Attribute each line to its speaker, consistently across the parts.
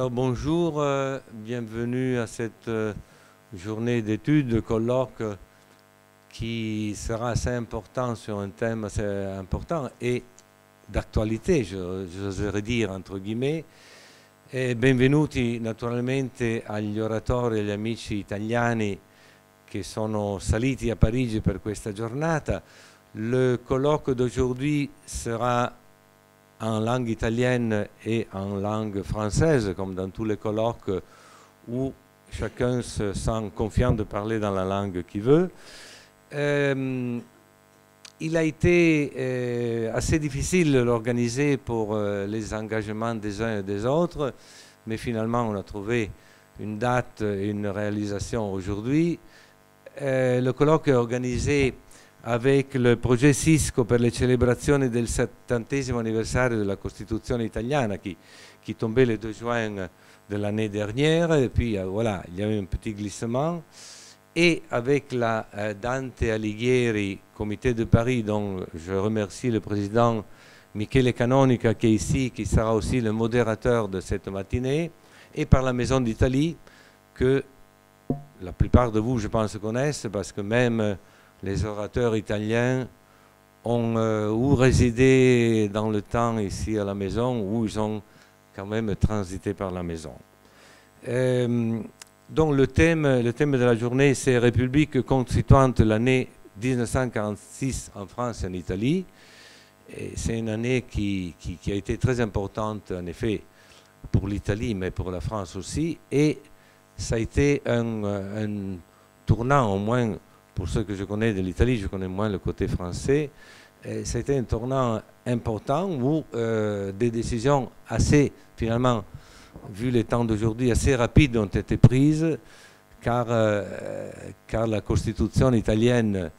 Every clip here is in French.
Speaker 1: Alors bonjour, bienvenue à cette journée d'études, de colloque qui sera assez important sur un thème assez important et d'actualité, j'oserais dire entre guillemets. E benvenuti naturalmente agli oratori e agli amici italiani che sono saliti a Parigi per questa giornata. Le colloque d'aujourd'hui sera en langue italienne et en langue française, comme dans tous les colloques où chacun se sent confiant de parler dans la langue qu'il veut. Il a été assez difficile de l'organiser pour les engagements des uns et des autres, mais finalement on a trouvé une date et une réalisation aujourd'hui. Le colloque est organisé avec le projet Cisco per le celebrazioni del 70° anniversario della Costituzione italiana qui tombait le 2 juin de l'année dernière, et puis voilà, il y a eu un petit glissement, et avec la Dante Alighieri, comité de Paris, dont je remercie le président Michele Canonica qui est ici, qui sera aussi le modérateur de cette matinée, et par la Maison d'Italie, que la plupart de vous, je pense, connaissent, parce que même les orateurs italiens ont ou résidé dans le temps ici à la maison, ou ils ont quand même transité par la maison. Donc le thème de la journée, c'est République constituante l'année 1946 en France et en Italie. C'est une année qui a été très importante, en effet, pour l'Italie, mais pour la France aussi. Et ça a été un tournant, au moins pour ceux que je connais de l'Italie, je connais moins le côté français. C'était un tournant important où des décisions assez, finalement, vu les temps d'aujourd'hui, assez rapides ont été prises, car la Constitution italienne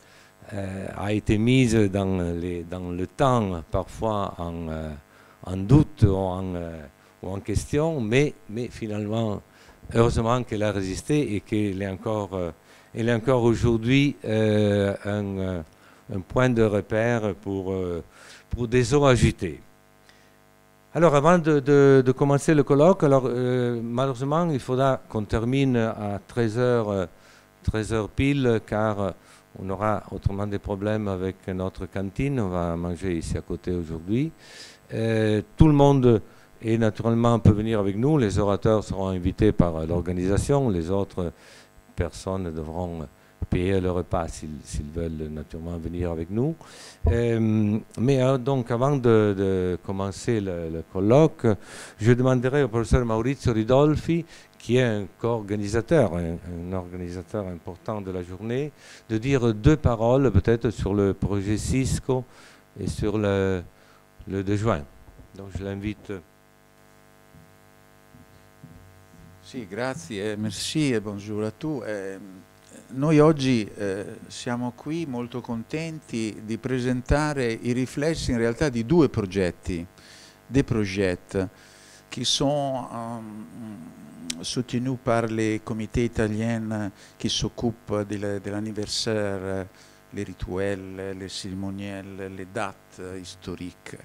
Speaker 1: a été mise dans le temps, parfois en doute ou en question, mais finalement, heureusement qu'elle a résisté et qu'elle est encore aujourd'hui un point de repère pour des eaux agitées. Alors avant de commencer le colloque, malheureusement il faudra qu'on termine à 13h pile, car on aura autrement des problèmes avec notre cantine. On va manger ici à côté aujourd'hui. Tout le monde et naturellement peut venir avec nous. Les orateurs seront invités par l'organisation. Les autres personnes devront payer le repas s'ils veulent naturellement venir avec nous. Mais donc avant de commencer le colloque, je demanderai au professeur Maurizio Ridolfi, qui est un co-organisateur, un organisateur important de la journée, de dire 2 paroles peut-être sur le projet Cisco et sur le 2 juin. Donc je l'invite.
Speaker 2: Sì, grazie, merci e buongiorno a tutti. Noi oggi siamo qui molto contenti di presentare i riflessi in realtà di 2 progetti, des projets qui sont soutenus par les comités italiens qui s'occupent de l'anniversaire, les rituels, les cérémoniels, les dates historiques.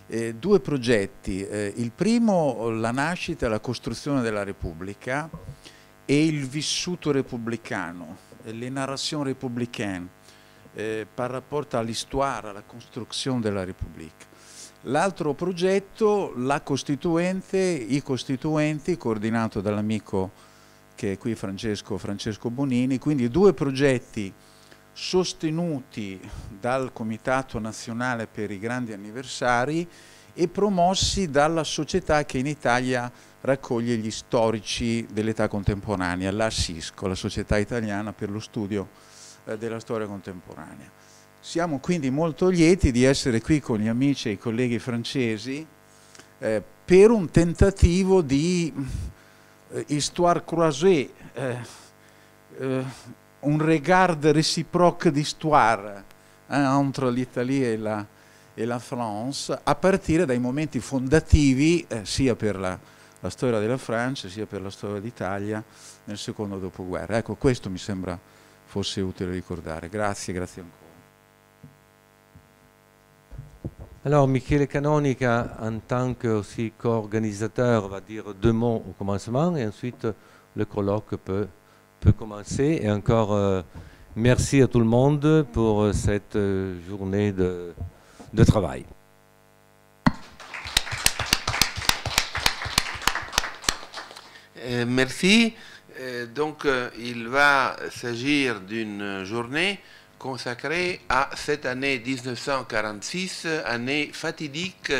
Speaker 2: 2 progetti, il primo la nascita e la costruzione della Repubblica e il vissuto repubblicano, les narrations républicaines par rapport à l'histoire, à la construction de la République. L'altro progetto, la Costituente, i Costituenti, coordinato dall'amico che è qui Francesco Bonini, quindi 2 progetti sostenuti dal Comitato Nazionale per i Grandi Anniversari e promossi dalla società che in Italia raccoglie gli storici dell'età contemporanea, la SISCO, la Società Italiana per lo Studio della Storia Contemporanea. Siamo quindi molto lieti di essere qui con gli amici e i colleghi francesi per un tentativo di histoire croisée, un regard réciproque d'histoire entre l'Italie e la France, a partire dai momenti fondativi sia per la storia della Francia sia per la storia d'Italia nel secondo dopoguerra. Ecco, questo mi sembra fosse utile ricordare. Grazie ancora.
Speaker 1: Alors, Michele Canonica, en tant que aussi co-organisateur, va dire 2 mots au commencement et ensuite le colloque peut commencer. Et encore, merci à tout le monde pour cette journée de travail.
Speaker 3: Merci. Donc, il va s'agir d'une journée consacrée à cette année 1946, année fatidique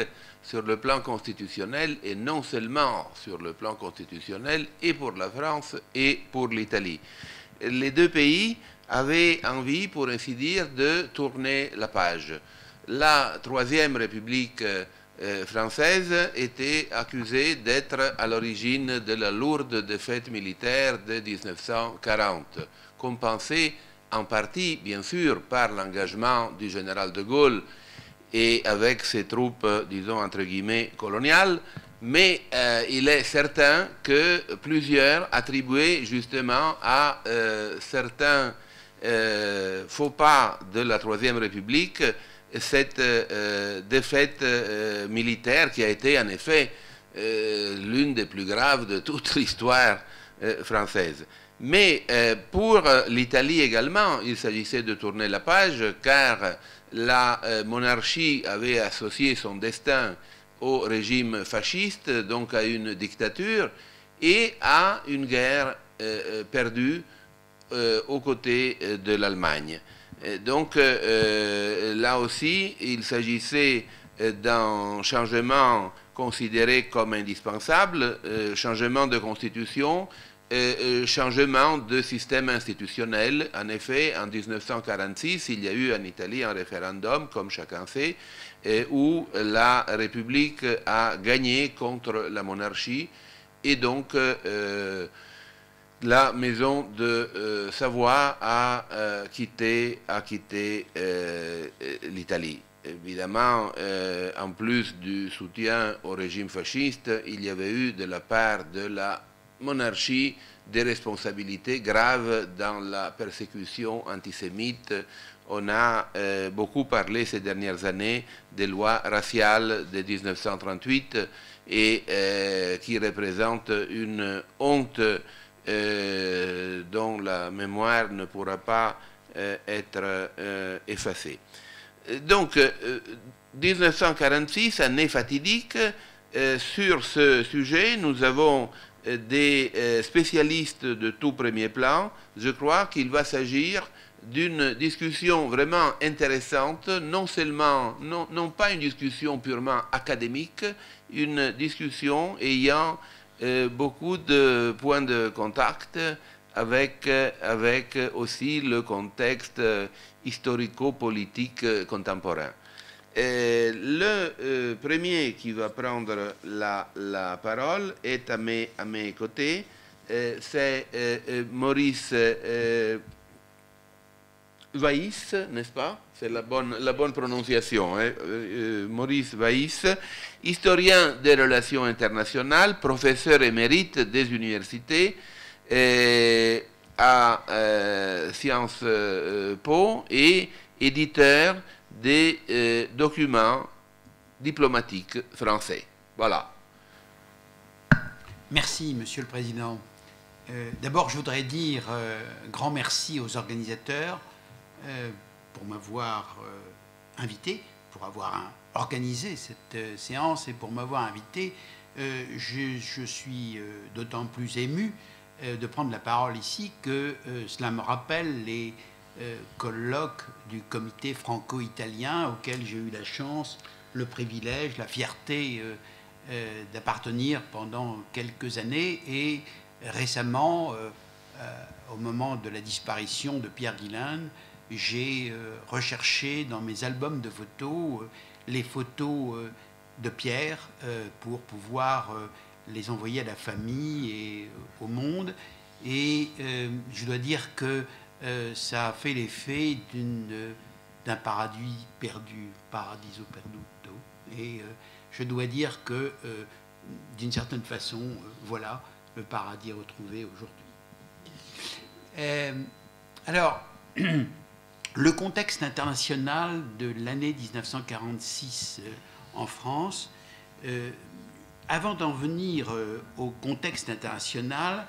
Speaker 3: sur le plan constitutionnel, et non seulement sur le plan constitutionnel, et pour la France et pour l'Italie. Les deux pays avaient envie, pour ainsi dire, de tourner la page. La Troisième République française était accusée d'être à l'origine de la lourde défaite militaire de 1940, compensée en partie, bien sûr, par l'engagement du général de Gaulle et avec ses troupes, disons, entre guillemets, coloniales, mais il est certain que plusieurs attribuaient justement à certains faux pas de la Troisième République cette défaite militaire qui a été en effet l'une des plus graves de toute l'histoire française. Mais pour l'Italie également, il s'agissait de tourner la page, car la monarchie avait associé son destin au régime fasciste, donc à une dictature, et à une guerre perdue aux côtés de l'Allemagne. Donc là aussi, il s'agissait d'un changement considéré comme indispensable, changement de constitution, changement de système institutionnel. En effet, en 1946, il y a eu en Italie un référendum, comme chacun sait, où la République a gagné contre la monarchie, et donc la maison de Savoie a quitté l'Italie. Évidemment, en plus du soutien au régime fasciste, il y avait eu de la part de la monarchie des responsabilités graves dans la persécution antisémite. On a beaucoup parlé ces dernières années des lois raciales de 1938 et qui représentent une honte dont la mémoire ne pourra pas être effacée. Donc, 1946, année fatidique, sur ce sujet, nous avons des spécialistes de tout premier plan. Je crois qu'il va s'agir d'une discussion vraiment intéressante, non seulement, non pas une discussion purement académique, une discussion ayant beaucoup de points de contact avec aussi le contexte historico-politique contemporain. Le premier qui va prendre la parole est à mes côtés, c'est Maurice Vaïs, n'est-ce pas? C'est la bonne prononciation, hein? Maurice Vaïs, historien des relations internationales, professeur émérite des universités à Sciences Po et éditeur des documents diplomatiques français. Voilà.
Speaker 4: Merci, Monsieur le Président. D'abord, je voudrais dire grand merci aux organisateurs pour m'avoir invité, pour avoir organisé cette séance et pour m'avoir invité. Je suis d'autant plus ému de prendre la parole ici que cela me rappelle les colloques du comité franco-italien auquel j'ai eu la chance, le privilège, la fierté d'appartenir pendant quelques années, et récemment, au moment de la disparition de Pierre Guillain, j'ai recherché dans mes albums de photos les photos de Pierre pour pouvoir les envoyer à la famille et au monde. Et je dois dire que ça a fait l'effet d'un paradis perdu, paradiso perduto. Et je dois dire que, d'une certaine façon, voilà le paradis retrouvé aujourd'hui. Alors, le contexte international de l'année 1946 en France, avant d'en venir au contexte international,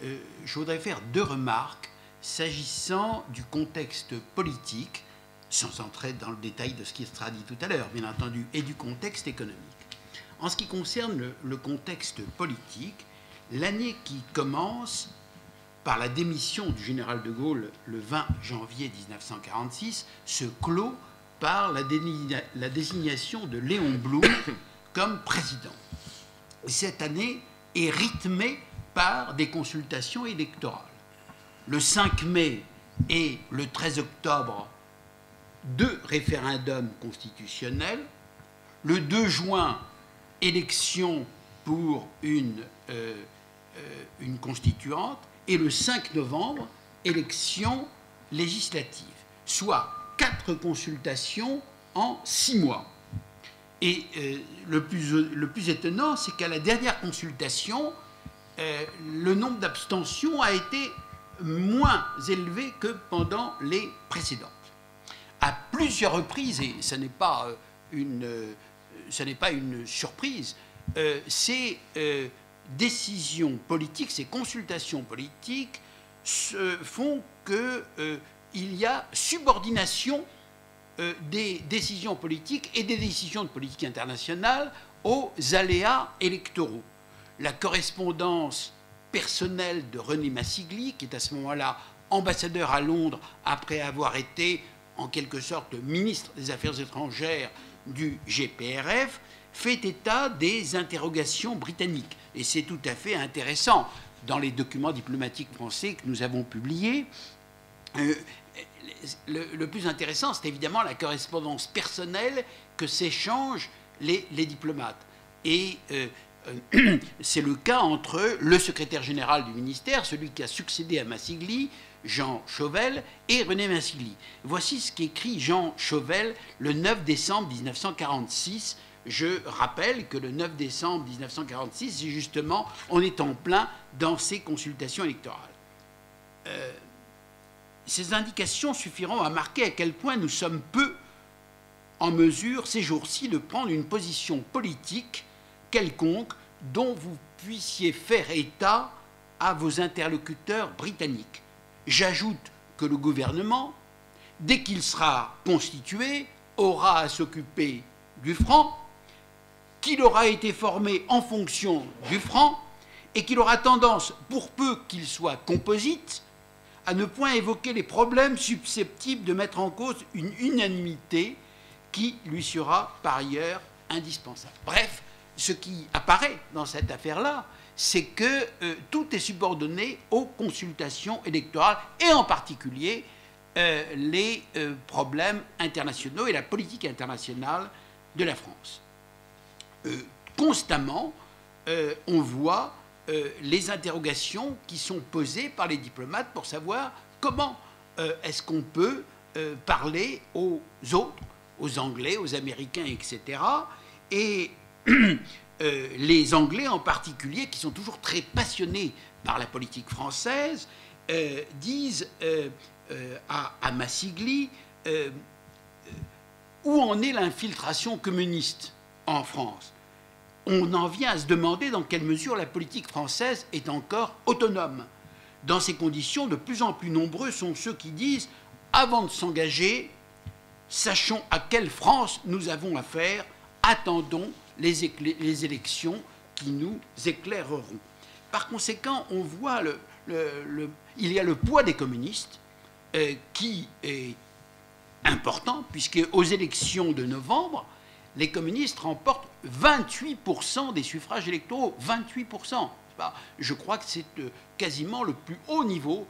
Speaker 4: je voudrais faire deux remarques s'agissant du contexte politique, sans entrer dans le détail de ce qui sera dit tout à l'heure, bien entendu, et du contexte économique. En ce qui concerne le contexte politique, l'année qui commence par la démission du général de Gaulle le 20 janvier 1946 se clôt par la désignation de Léon Blum comme président. Cette année est rythmée par des consultations électorales. Le 5 mai et le 13 octobre, 2 référendums constitutionnels. Le 2 juin, élection pour une constituante. Et le 5 novembre, élection législative. Soit 4 consultations en 6 mois. Et le plus étonnant, c'est qu'à la dernière consultation, le nombre d'abstentions a été moins élevé que pendant les précédentes. À plusieurs reprises, et ce n'est pas une surprise, ces décisions politiques, ces consultations politiques font qu'il y a subordination des décisions politiques et des décisions de politique internationale aux aléas électoraux. La correspondance personnelle de René Massigli, qui est à ce moment-là ambassadeur à Londres après avoir été en quelque sorte ministre des Affaires étrangères du GPRF, fait état des interrogations britanniques. Et c'est tout à fait intéressant. Dans les documents diplomatiques français que nous avons publiés, le plus intéressant, c'est évidemment la correspondance personnelle que s'échangent les diplomates. Et c'est le cas entre le secrétaire général du ministère, celui qui a succédé à Massigli, Jean Chauvel, et René Massigli. Voici ce qu'écrit Jean Chauvel le 9 décembre 1946. Je rappelle que le 9 décembre 1946, justement, on est en plein dans ces consultations électorales. Ces indications suffiront à marquer à quel point nous sommes peu en mesure, ces jours-ci, de prendre une position politique quelconque dont vous puissiez faire état à vos interlocuteurs britanniques. J'ajoute que le gouvernement, dès qu'il sera constitué, aura à s'occuper du franc, qu'il aura été formé en fonction du franc et qu'il aura tendance, pour peu qu'il soit composite, à ne point évoquer les problèmes susceptibles de mettre en cause une unanimité qui lui sera par ailleurs indispensable. Bref, ce qui apparaît dans cette affaire-là, c'est que tout est subordonné aux consultations électorales et en particulier les problèmes internationaux et la politique internationale de la France. Constamment, on voit les interrogations qui sont posées par les diplomates pour savoir comment est-ce qu'on peut parler aux autres, aux Anglais, aux Américains, etc. Et les Anglais en particulier, qui sont toujours très passionnés par la politique française, disent à Massigli où en est l'infiltration communiste en France. On en vient à se demander dans quelle mesure la politique française est encore autonome. Dans ces conditions, de plus en plus nombreux sont ceux qui disent « Avant de s'engager, sachons à quelle France nous avons affaire, attendons les élections qui nous éclaireront. » Par conséquent, on voit il y a le poids des communistes qui est important, puisque aux élections de novembre, les communistes remportent 28% des suffrages électoraux. 28%. Je crois que c'est quasiment le plus haut niveau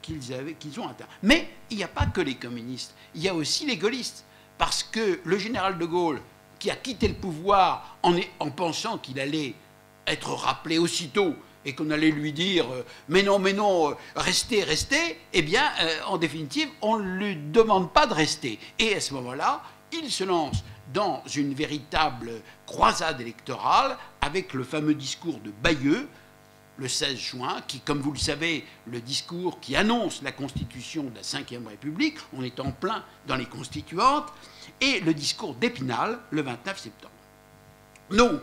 Speaker 4: qu'ils ont atteint. Mais il n'y a pas que les communistes. Il y a aussi les gaullistes. Parce que le général de Gaulle, qui a quitté le pouvoir en pensant qu'il allait être rappelé aussitôt et qu'on allait lui dire « mais non, restez », eh bien, en définitive, on ne lui demande pas de rester. Et à ce moment-là, il se lance dans une véritable croisade électorale avec le fameux discours de Bayeux, le 16 juin, qui, comme vous le savez, le discours qui annonce la constitution de la Ve République, on est en plein dans les constituantes, et le discours d'Épinal, le 29 septembre. Donc,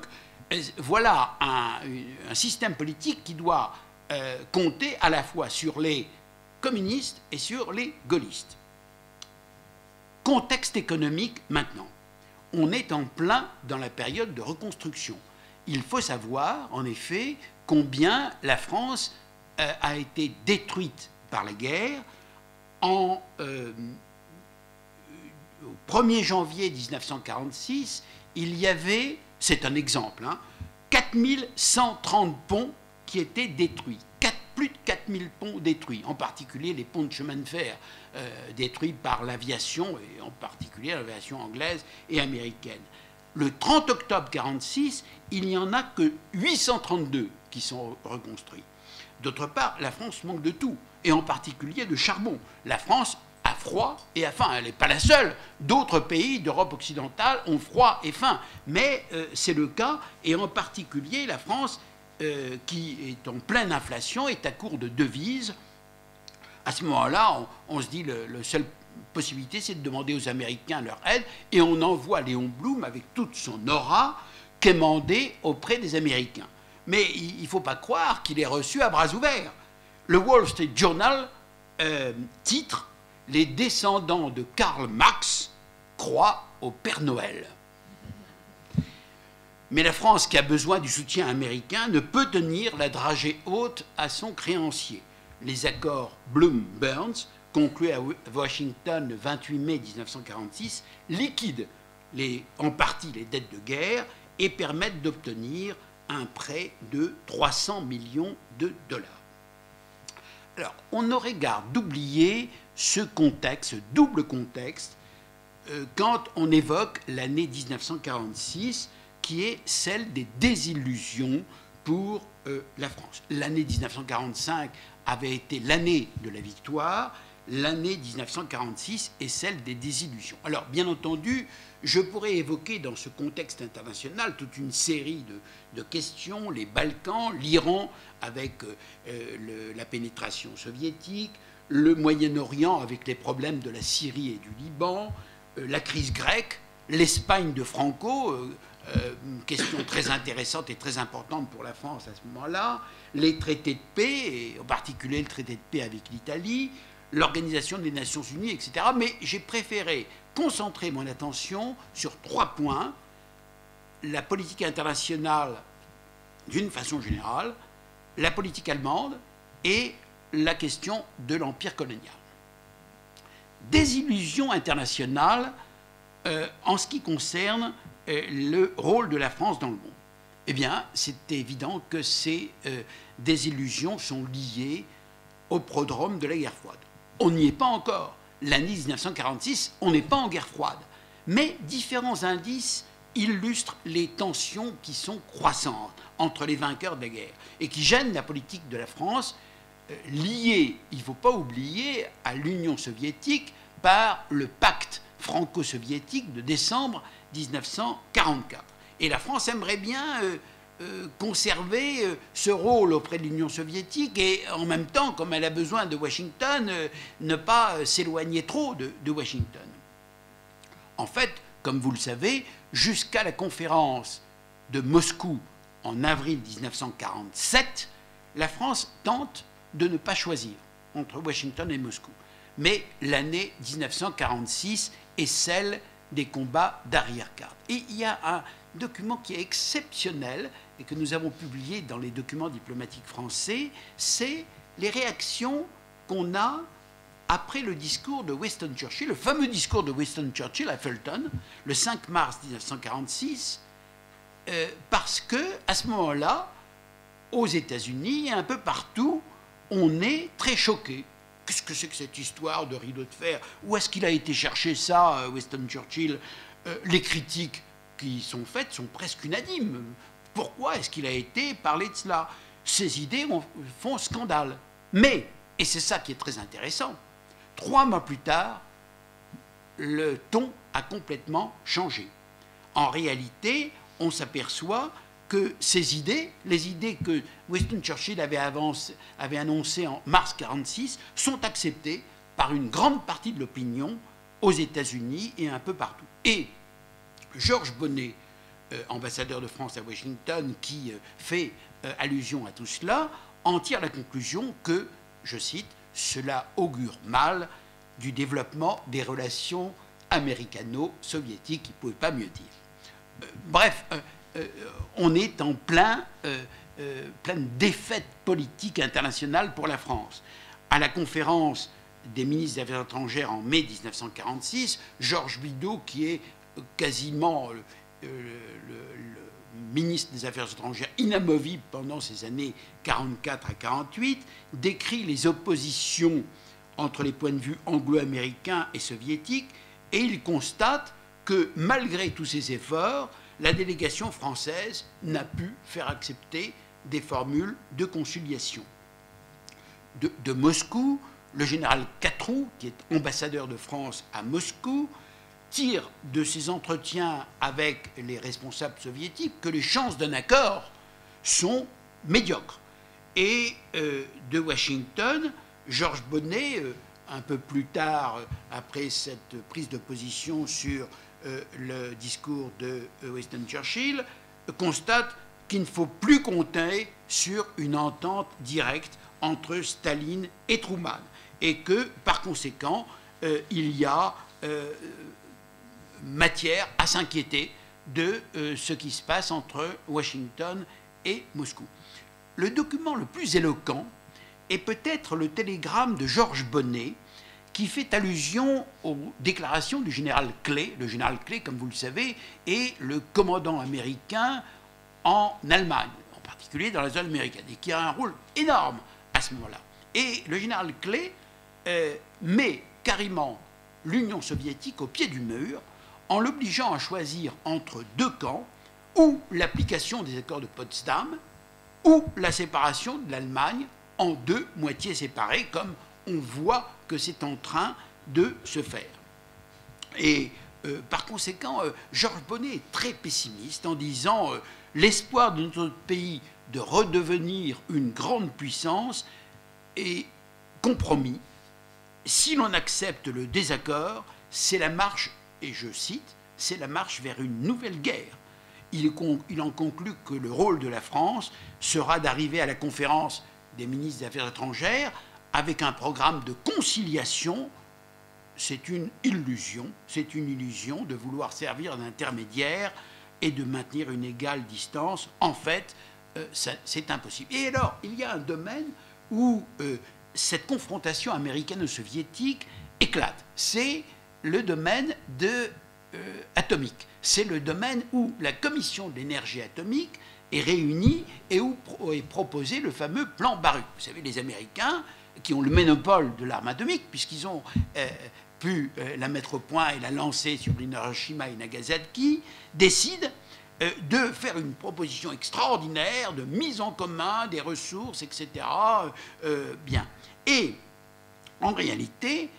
Speaker 4: voilà un système politique qui doit compter à la fois sur les communistes et sur les gaullistes. Contexte économique maintenant. On est en plein dans la période de reconstruction. Il faut savoir, en effet, combien la France a été détruite par la guerre. Au 1er janvier 1946, il y avait, c'est un exemple, 4130 ponts qui étaient détruits. Plus de 4000 ponts détruits, en particulier les ponts de chemin de fer détruits par l'aviation, et en particulier l'aviation anglaise et américaine. Le 30 octobre 1946, il n'y en a que 832 qui sont reconstruits. D'autre part, la France manque de tout, et en particulier de charbon. La France a froid et a faim. Elle n'est pas la seule. D'autres pays d'Europe occidentale ont froid et faim. Mais c'est le cas, et en particulier la France, qui est en pleine inflation, est à court de devises. À ce moment-là, on se dit la seule possibilité, c'est de demander aux Américains leur aide, et on envoie Léon Blum avec toute son aura quémander auprès des Américains. Mais il ne faut pas croire qu'il est reçu à bras ouverts. Le Wall Street Journal titre « Les descendants de Karl Marx croient au Père Noël ». Mais la France, qui a besoin du soutien américain, ne peut tenir la dragée haute à son créancier. Les accords Blum-Burns, conclus à Washington le 28 mai 1946, liquident en partie les dettes de guerre et permettent d'obtenir un prêt de 300 millions de dollars. Alors, on aurait garde d'oublier ce contexte, ce double contexte, quand on évoque l'année 1946, qui est celle des désillusions pour la France. L'année 1945 avait été l'année de la victoire, l'année 1946 est celle des désillusions. Alors, bien entendu, je pourrais évoquer dans ce contexte international toute une série de questions, les Balkans, l'Iran avec la pénétration soviétique, le Moyen-Orient avec les problèmes de la Syrie et du Liban, la crise grecque, l'Espagne de Franco, une question très intéressante et très importante pour la France à ce moment-là, les traités de paix, et en particulier le traité de paix avec l'Italie, l'Organisation des Nations Unies, etc. Mais j'ai préféré concentrer mon attention sur 3 points. La politique internationale d'une façon générale, la politique allemande et la question de l'empire colonial. Désillusion internationale en ce qui concerne le rôle de la France dans le monde. Eh bien, c'est évident que ces désillusions sont liées au prodrome de la guerre froide. On n'y est pas encore. L'année 1946, on n'est pas en guerre froide. Mais différents indices illustrent les tensions qui sont croissantes entre les vainqueurs de la guerre et qui gênent la politique de la France, liée, il ne faut pas oublier, à l'Union soviétique par le pacte franco-soviétique de décembre 1944. Et la France aimerait bien conserver ce rôle auprès de l'Union soviétique et en même temps, comme elle a besoin de Washington, ne pas s'éloigner trop de Washington. En fait, comme vous le savez, jusqu'à la conférence de Moscou en avril 1947, la France tente de ne pas choisir entre Washington et Moscou. Mais l'année 1946 est celle des combats d'arrière-garde. Et il y a un document qui est exceptionnel et que nous avons publié dans les documents diplomatiques français, c'est les réactions qu'on a après le discours de Winston Churchill, le fameux discours de Winston Churchill à Fulton, le 5 mars 1946, parce que à ce moment-là, aux États-Unis et un peu partout, on est très choqué. Qu'est-ce que c'est que cette histoire de rideau de fer? Où est-ce qu'il a été chercher ça, Winston Churchill? Les critiques qui sont faites sont presque unanimes. Pourquoi est-ce qu'il a été parlé de cela? Ces idées font scandale. Mais, et c'est ça qui est très intéressant, 3 mois plus tard, le ton a complètement changé. En réalité, on s'aperçoit que ces idées, les idées que Winston Churchill avait annoncées en mars 1946, sont acceptées par une grande partie de l'opinion aux États-Unis et un peu partout. Et Georges Bonnet, ambassadeur de France à Washington, qui fait allusion à tout cela, en tire la conclusion que, je cite, « cela augure mal du développement des relations américano-soviétiques », il ne pouvait pas mieux dire. Bref, on est en pleine défaite politique internationale pour la France. À la conférence des ministres des Affaires étrangères en mai 1946, Georges Bidault, qui est quasiment le ministre des Affaires étrangères inamovible pendant ces années 44 à 48, décrit les oppositions entre les points de vue anglo-américains et soviétiques, et il constate que malgré tous ces efforts, la délégation française n'a pu faire accepter des formules de conciliation. De Moscou, le général Catroux, qui est ambassadeur de France à Moscou, tire de ses entretiens avec les responsables soviétiques que les chances d'un accord sont médiocres. Et de Washington, Georges Bonnet, un peu plus tard, après cette prise de position sur le discours de Winston Churchill, constate qu'il ne faut plus compter sur une entente directe entre Staline et Truman, et que, par conséquent, il y a matière à s'inquiéter de ce qui se passe entre Washington et Moscou. Le document le plus éloquent est peut-être le télégramme de Georges Bonnet, qui fait allusion aux déclarations du général Clay. Le général Clay, comme vous le savez, est le commandant américain en Allemagne, en particulier dans la zone américaine, et qui a un rôle énorme à ce moment-là. Et le général Clay met carrément l'Union soviétique au pied du mur en l'obligeant à choisir entre deux camps, ou l'application des accords de Potsdam, ou la séparation de l'Allemagne en deux moitiés séparées, comme on voit que c'est en train de se faire. Et par conséquent, Georges Bonnet est très pessimiste en disant l'espoir de notre pays de redevenir une grande puissance est compromis. Si l'on accepte le désaccord, c'est la marche, et je cite, c'est la marche vers une nouvelle guerre. Il en conclut que le rôle de la France sera d'arriver à la conférence des ministres des Affaires étrangères avec un programme de conciliation. C'est une illusion de vouloir servir d'intermédiaire et de maintenir une égale distance. En fait, c'est impossible. Et alors, il y a un domaine où cette confrontation américano-soviétique éclate. C'est le domaine atomique. C'est le domaine où la Commission de l'énergie atomique est réunie et où est proposé le fameux plan Baruch. Vous savez, les Américains, qui ont le monopole de l'arme atomique, puisqu'ils ont pu la mettre au point et la lancer sur Hiroshima et Nagasaki, décident de faire une proposition extraordinaire de mise en commun des ressources, etc. Bien. Et en réalité,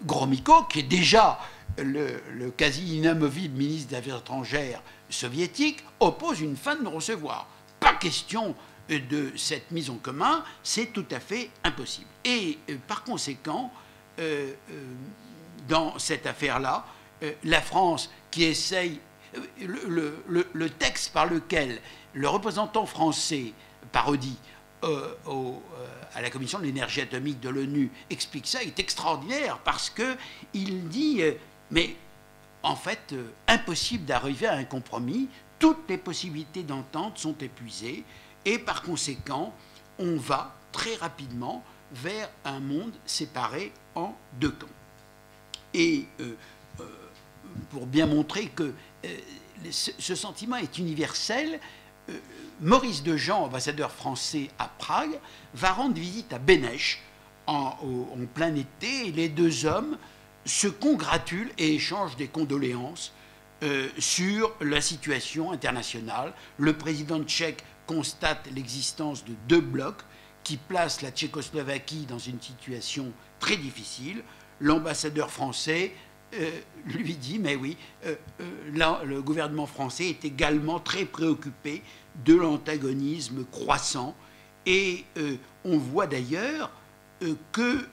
Speaker 4: Gromyko, qui est déjà le quasi inamovible ministre des Affaires étrangères soviétique, oppose une fin de non-recevoir. Pas question de cette mise en commun, c'est tout à fait impossible. Et par conséquent, dans cette affaire-là, la France qui essaye, le texte par lequel le représentant français, Parodi, à la Commission de l'énergie atomique de l'ONU explique ça, est extraordinaire parce qu'il dit mais en fait impossible d'arriver à un compromis, toutes les possibilités d'entente sont épuisées et par conséquent on va très rapidement vers un monde séparé en deux camps. Et pour bien montrer que ce sentiment est universel, Maurice Dejean, ambassadeur français à Prague, va rendre visite à Beneš en plein été, et les deux hommes se congratulent et échangent des condoléances sur la situation internationale. Le président tchèque constate l'existence de deux blocs qui placent la Tchécoslovaquie dans une situation très difficile. L'ambassadeur français lui dit, mais oui, là, le gouvernement français est également très préoccupé de l'antagonisme croissant. Et on voit d'ailleurs que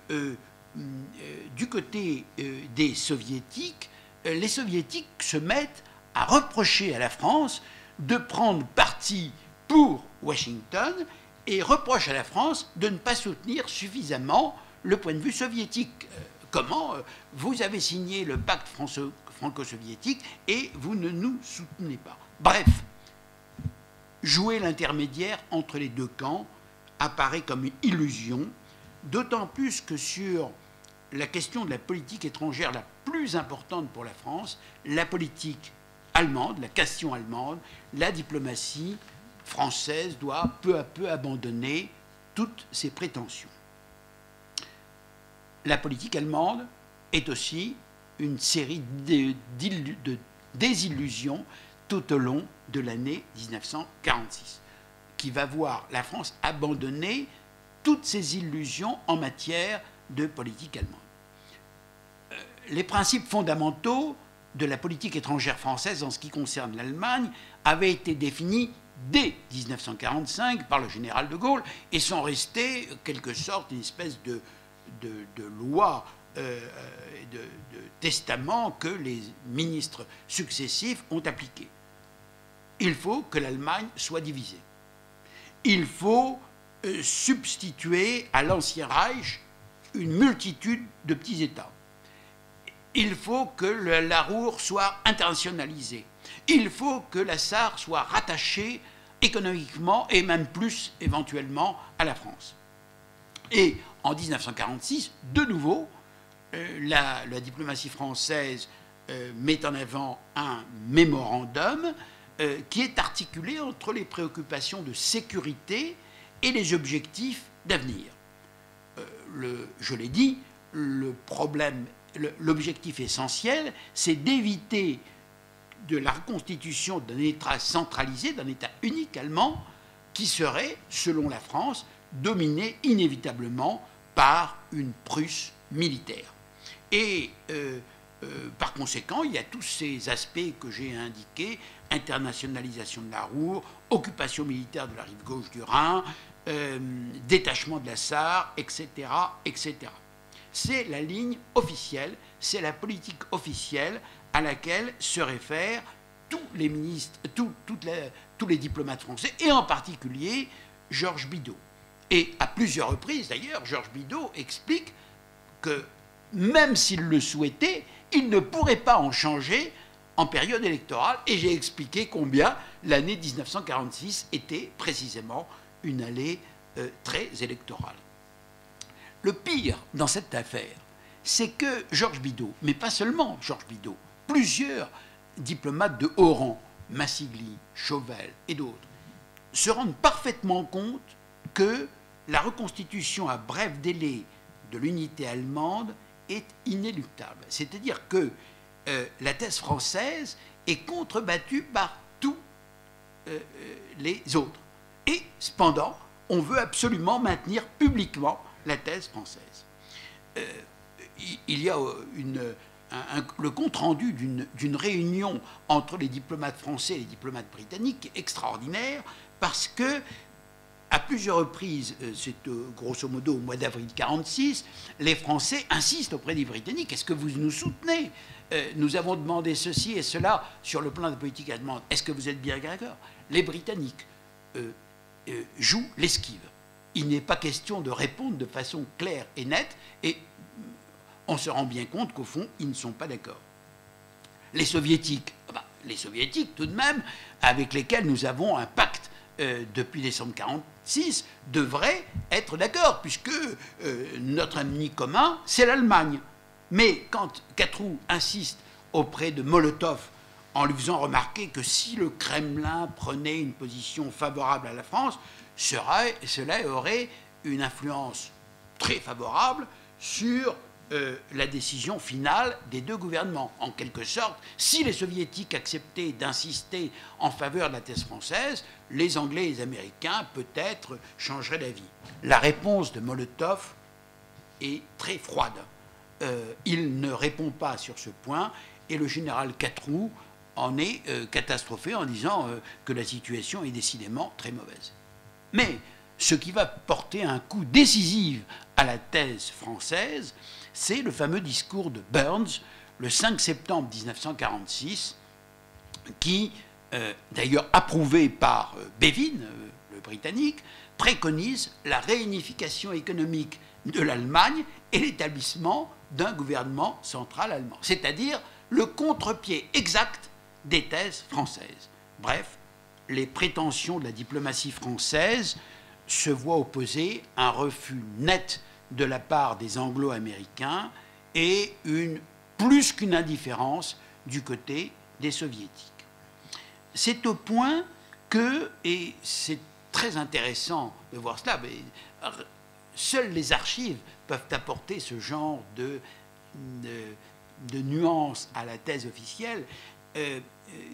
Speaker 4: du côté des soviétiques, les soviétiques se mettent à reprocher à la France de prendre parti pour Washington et reprochent à la France de ne pas soutenir suffisamment le point de vue soviétique. Comment vous avez signé le pacte franco-soviétique et vous ne nous soutenez pas? Bref, jouer l'intermédiaire entre les deux camps apparaît comme une illusion, d'autant plus que sur la question de la politique étrangère la plus importante pour la France, la politique allemande, la question allemande, la diplomatie française doit peu à peu abandonner toutes ses prétentions. La politique allemande est aussi une série de désillusions tout au long de l'année 1946, qui va voir la France abandonner toutes ses illusions en matière de politique allemande. Les principes fondamentaux de la politique étrangère française en ce qui concerne l'Allemagne avaient été définis dès 1945 par le général de Gaulle et sont restés quelque sorte une espèce de loi, de testament que les ministres successifs ont appliqué. Il faut que l'Allemagne soit divisée. Il faut substituer à l'Ancien Reich une multitude de petits États. Il faut que la Ruhr soit internationalisée. Il faut que la Sarre soit rattachée économiquement et même plus éventuellement à la France. Et en 1946, de nouveau, la diplomatie française met en avant un mémorandum qui est articulé entre les préoccupations de sécurité et les objectifs d'avenir. Je l'ai dit, l'objectif essentiel, c'est d'éviter de la reconstitution d'un État centralisé, d'un État unique allemand, qui serait, selon la France, dominé inévitablement par une Prusse militaire. Et par conséquent, il y a tous ces aspects que j'ai indiqués, internationalisation de la Ruhr, occupation militaire de la rive gauche du Rhin, détachement de la Sarre, etc., etc. C'est la ligne officielle, c'est la politique officielle à laquelle se réfèrent tous les ministres, tous les diplomates français, et en particulier Georges Bidault. Et à plusieurs reprises, d'ailleurs, Georges Bidault explique que même s'il le souhaitait, il ne pourrait pas en changer en période électorale. Et j'ai expliqué combien l'année 1946 était précisément une année très électorale. Le pire dans cette affaire, c'est que Georges Bidault, mais pas seulement Georges Bidault, plusieurs diplomates de haut rang, Massigli, Chauvel et d'autres, se rendent parfaitement compte que la reconstitution à bref délai de l'unité allemande est inéluctable. C'est-à-dire que la thèse française est contrebattue par tous les autres. Et cependant, on veut absolument maintenir publiquement la thèse française. Il y a le compte-rendu d'une réunion entre les diplomates français et les diplomates britanniques extraordinaire, parce que à plusieurs reprises, c'est grosso modo au mois d'avril 1946, les Français insistent auprès des Britanniques. Est-ce que vous nous soutenez? Nous avons demandé ceci et cela sur le plan de la politique allemande. Est-ce que vous êtes bien d'accord? Les Britanniques jouent l'esquive. Il n'est pas question de répondre de façon claire et nette, et on se rend bien compte qu'au fond, ils ne sont pas d'accord. Les Soviétiques tout de même, avec lesquels nous avons un pacte depuis décembre 1946, devraient être d'accord, puisque notre ennemi commun, c'est l'Allemagne. Mais quand Catroux insiste auprès de Molotov en lui faisant remarquer que si le Kremlin prenait une position favorable à la France, cela aurait une influence très favorable sur la décision finale des deux gouvernements. En quelque sorte, si les Soviétiques acceptaient d'insister en faveur de la thèse française, les Anglais et les Américains, peut-être, changeraient d'avis. La réponse de Molotov est très froide. il ne répond pas sur ce point, et le général Catroux en est catastrophé en disant que la situation est décidément très mauvaise. Mais ce qui va porter un coup décisif à la thèse française, c'est le fameux discours de Burns, le 5 septembre 1946, qui, d'ailleurs approuvé par Bevin, le Britannique, préconise la réunification économique de l'Allemagne et l'établissement d'un gouvernement central allemand, c'est-à-dire le contre-pied exact des thèses françaises. Bref, les prétentions de la diplomatie française se voient opposer un refus net de la part des Anglo-Américains et plus qu'une indifférence du côté des Soviétiques. C'est au point que, et c'est très intéressant de voir cela, mais seules les archives peuvent apporter ce genre de nuances à la thèse officielle,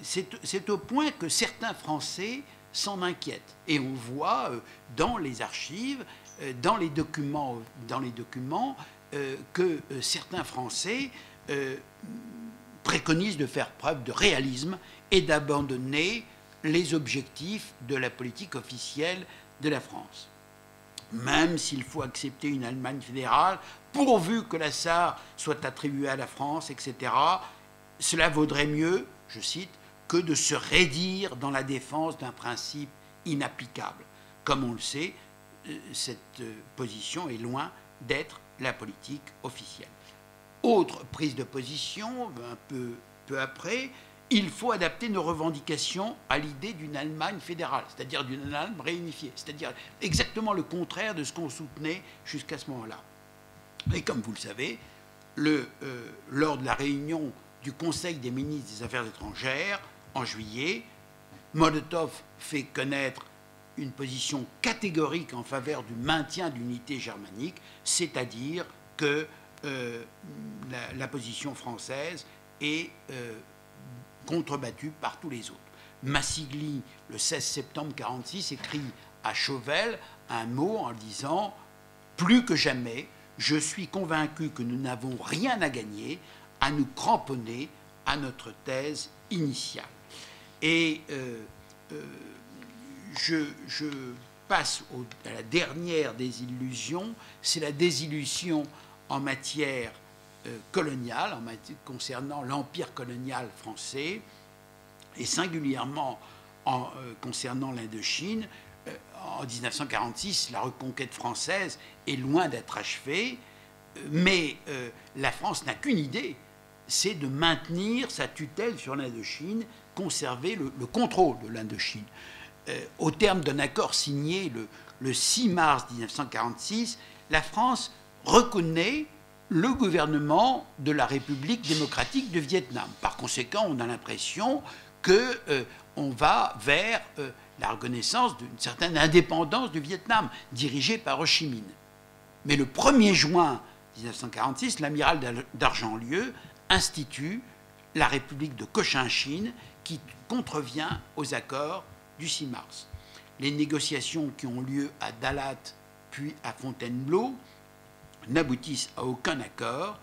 Speaker 4: c'est au point que certains Français s'en inquiètent. Et on voit dans les archives, dans les documents que certains Français préconisent de faire preuve de réalisme et d'abandonner les objectifs de la politique officielle de la France. Même s'il faut accepter une Allemagne fédérale, pourvu que la Sarre soit attribuée à la France, etc., cela vaudrait mieux, je cite, que de se raidir dans la défense d'un principe inapplicable. Comme on le sait, cette position est loin d'être la politique officielle. Autre prise de position, un peu après, il faut adapter nos revendications à l'idée d'une Allemagne fédérale, c'est-à-dire d'une Allemagne réunifiée, c'est-à-dire exactement le contraire de ce qu'on soutenait jusqu'à ce moment-là. Et comme vous le savez, lors de la réunion du Conseil des ministres des Affaires étrangères, en juillet, Molotov fait connaître une position catégorique en faveur du maintien de l'unité germanique, c'est-à-dire que la position française est contrebattue par tous les autres. Massigli, le 16 septembre 1946, écrit à Chauvel un mot en disant « Plus que jamais, je suis convaincu que nous n'avons rien à gagner à nous cramponner à notre thèse initiale. » Et je passe à la dernière désillusion, c'est la désillusion en matière coloniale, concernant l'empire colonial français, et singulièrement concernant l'Indochine. En 1946, la reconquête française est loin d'être achevée, mais la France n'a qu'une idée, c'est de maintenir sa tutelle sur l'Indochine, conserver le contrôle de l'Indochine. Au terme d'un accord signé le 6 mars 1946, la France reconnaît le gouvernement de la République démocratique de Vietnam. Par conséquent, on a l'impression qu'on va vers la reconnaissance d'une certaine indépendance du Vietnam, dirigée par Ho Chi Minh. Mais le 1er juin 1946, l'amiral d'Argentlieu institue la République de Cochinchine, qui contrevient aux accords du 6 mars. Les négociations qui ont lieu à Dalat puis à Fontainebleau n'aboutissent à aucun accord.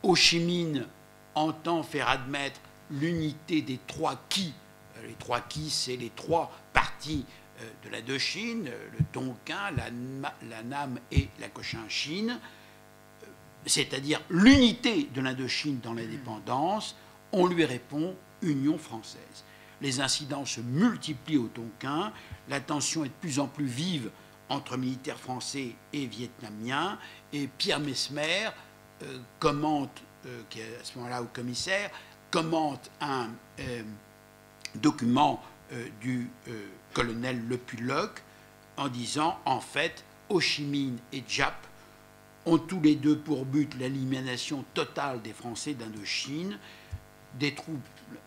Speaker 4: Ho Chi Minh entend faire admettre l'unité des trois Qui. Les trois Qui, c'est les trois parties de l'Indochine, le Tonkin, la Nam et la Cochinchine, c'est-à-dire l'unité de l'Indochine dans l'indépendance. On lui répond Union française. Les incidents se multiplient au Tonkin, la tension est de plus en plus vive entre militaires français et vietnamiens, et Pierre Messmer commente, qui est à ce moment-là au commissaire, commente un document du colonel Le Pulloc en disant, en fait, Ho Chi Minh et Giap ont tous les deux pour but l'élimination totale des Français d'Indochine. Des troupes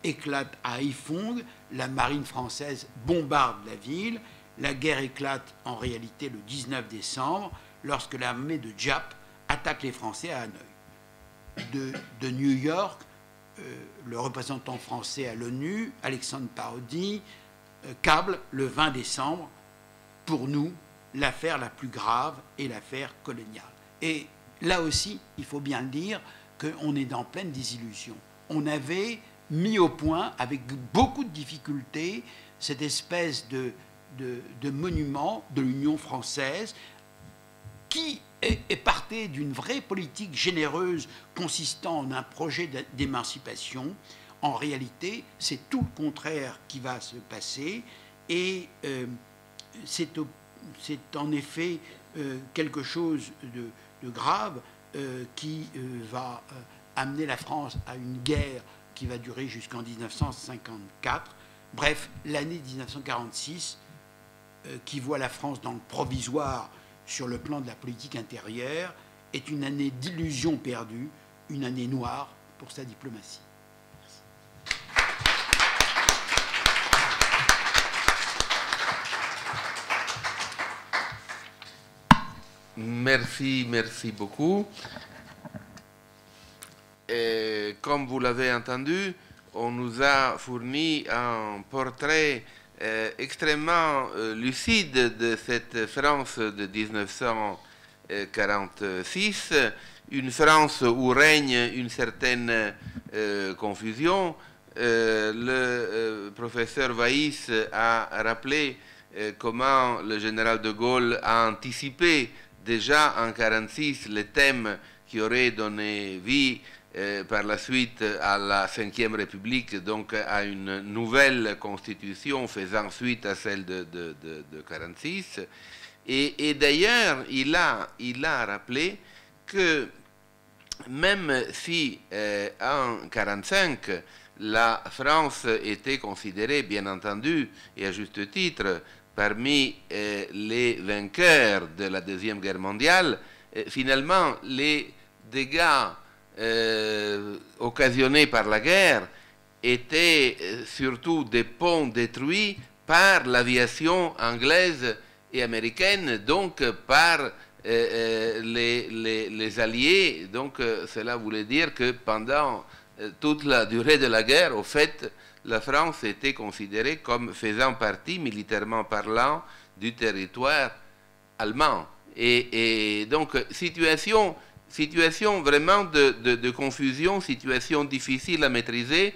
Speaker 4: éclatent à Haiphong, la marine française bombarde la ville. La guerre éclate en réalité le 19 décembre, lorsque l'armée de Giap attaque les Français à Hanoï. De New York, le représentant français à l'ONU, Alexandre Parodi, câble le 20 décembre, pour nous, l'affaire la plus grave est l'affaire coloniale. Et là aussi, il faut bien le dire, qu'on est dans pleine désillusion. On avait mis au point, avec beaucoup de difficultés, cette espèce de monument de l'Union française qui est partie d'une vraie politique généreuse consistant en un projet d'émancipation. En réalité, c'est tout le contraire qui va se passer et c'est en effet quelque chose de grave qui va amener la France à une guerre qui va durer jusqu'en 1954. Bref, l'année 1946, qui voit la France dans le provisoire sur le plan de la politique intérieure, est une année d'illusions perdues, une année noire pour sa diplomatie.
Speaker 3: Merci, merci beaucoup. Et comme vous l'avez entendu, on nous a fourni un portrait extrêmement lucide de cette France de 1946, une France où règne une certaine confusion. Le professeur Weiss a rappelé comment le général de Gaulle a anticipé déjà en 1946 les thèmes qui auraient donné vie par la suite à la Ve République, donc à une nouvelle constitution faisant suite à celle de 1946. Et d'ailleurs, il a rappelé que même si en 1945, la France était considérée, bien entendu, et à juste titre, parmi les vainqueurs de la Deuxième Guerre mondiale, finalement, les dégâts occasionnés par la guerre étaient surtout des ponts détruits par l'aviation anglaise et américaine, donc par les alliés. Donc cela voulait dire que pendant toute la durée de la guerre, au fait, la France était considérée comme faisant partie, militairement parlant, du territoire allemand. Et donc, situation vraiment de confusion, situation difficile à maîtriser.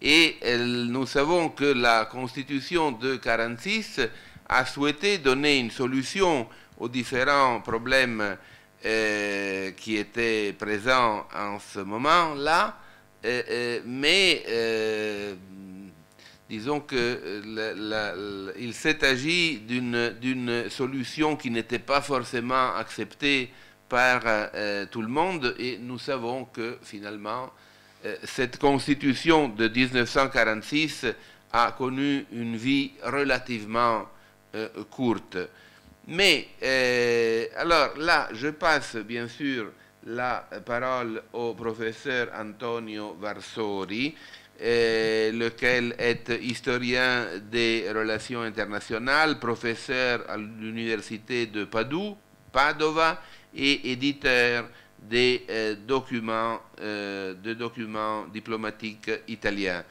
Speaker 3: Et nous savons que la Constitution de 1946 a souhaité donner une solution aux différents problèmes qui étaient présents en ce moment-là. Mais disons qu'il s'est agi d'une solution qui n'était pas forcément acceptée par tout le monde, et nous savons que finalement cette constitution de 1946 a connu une vie relativement courte. Mais alors là, je passe bien sûr la parole au professeur Antonio Varsori, lequel est historien des relations internationales, professeur à l'université de Padova et éditeur des documents diplomatiques italiens.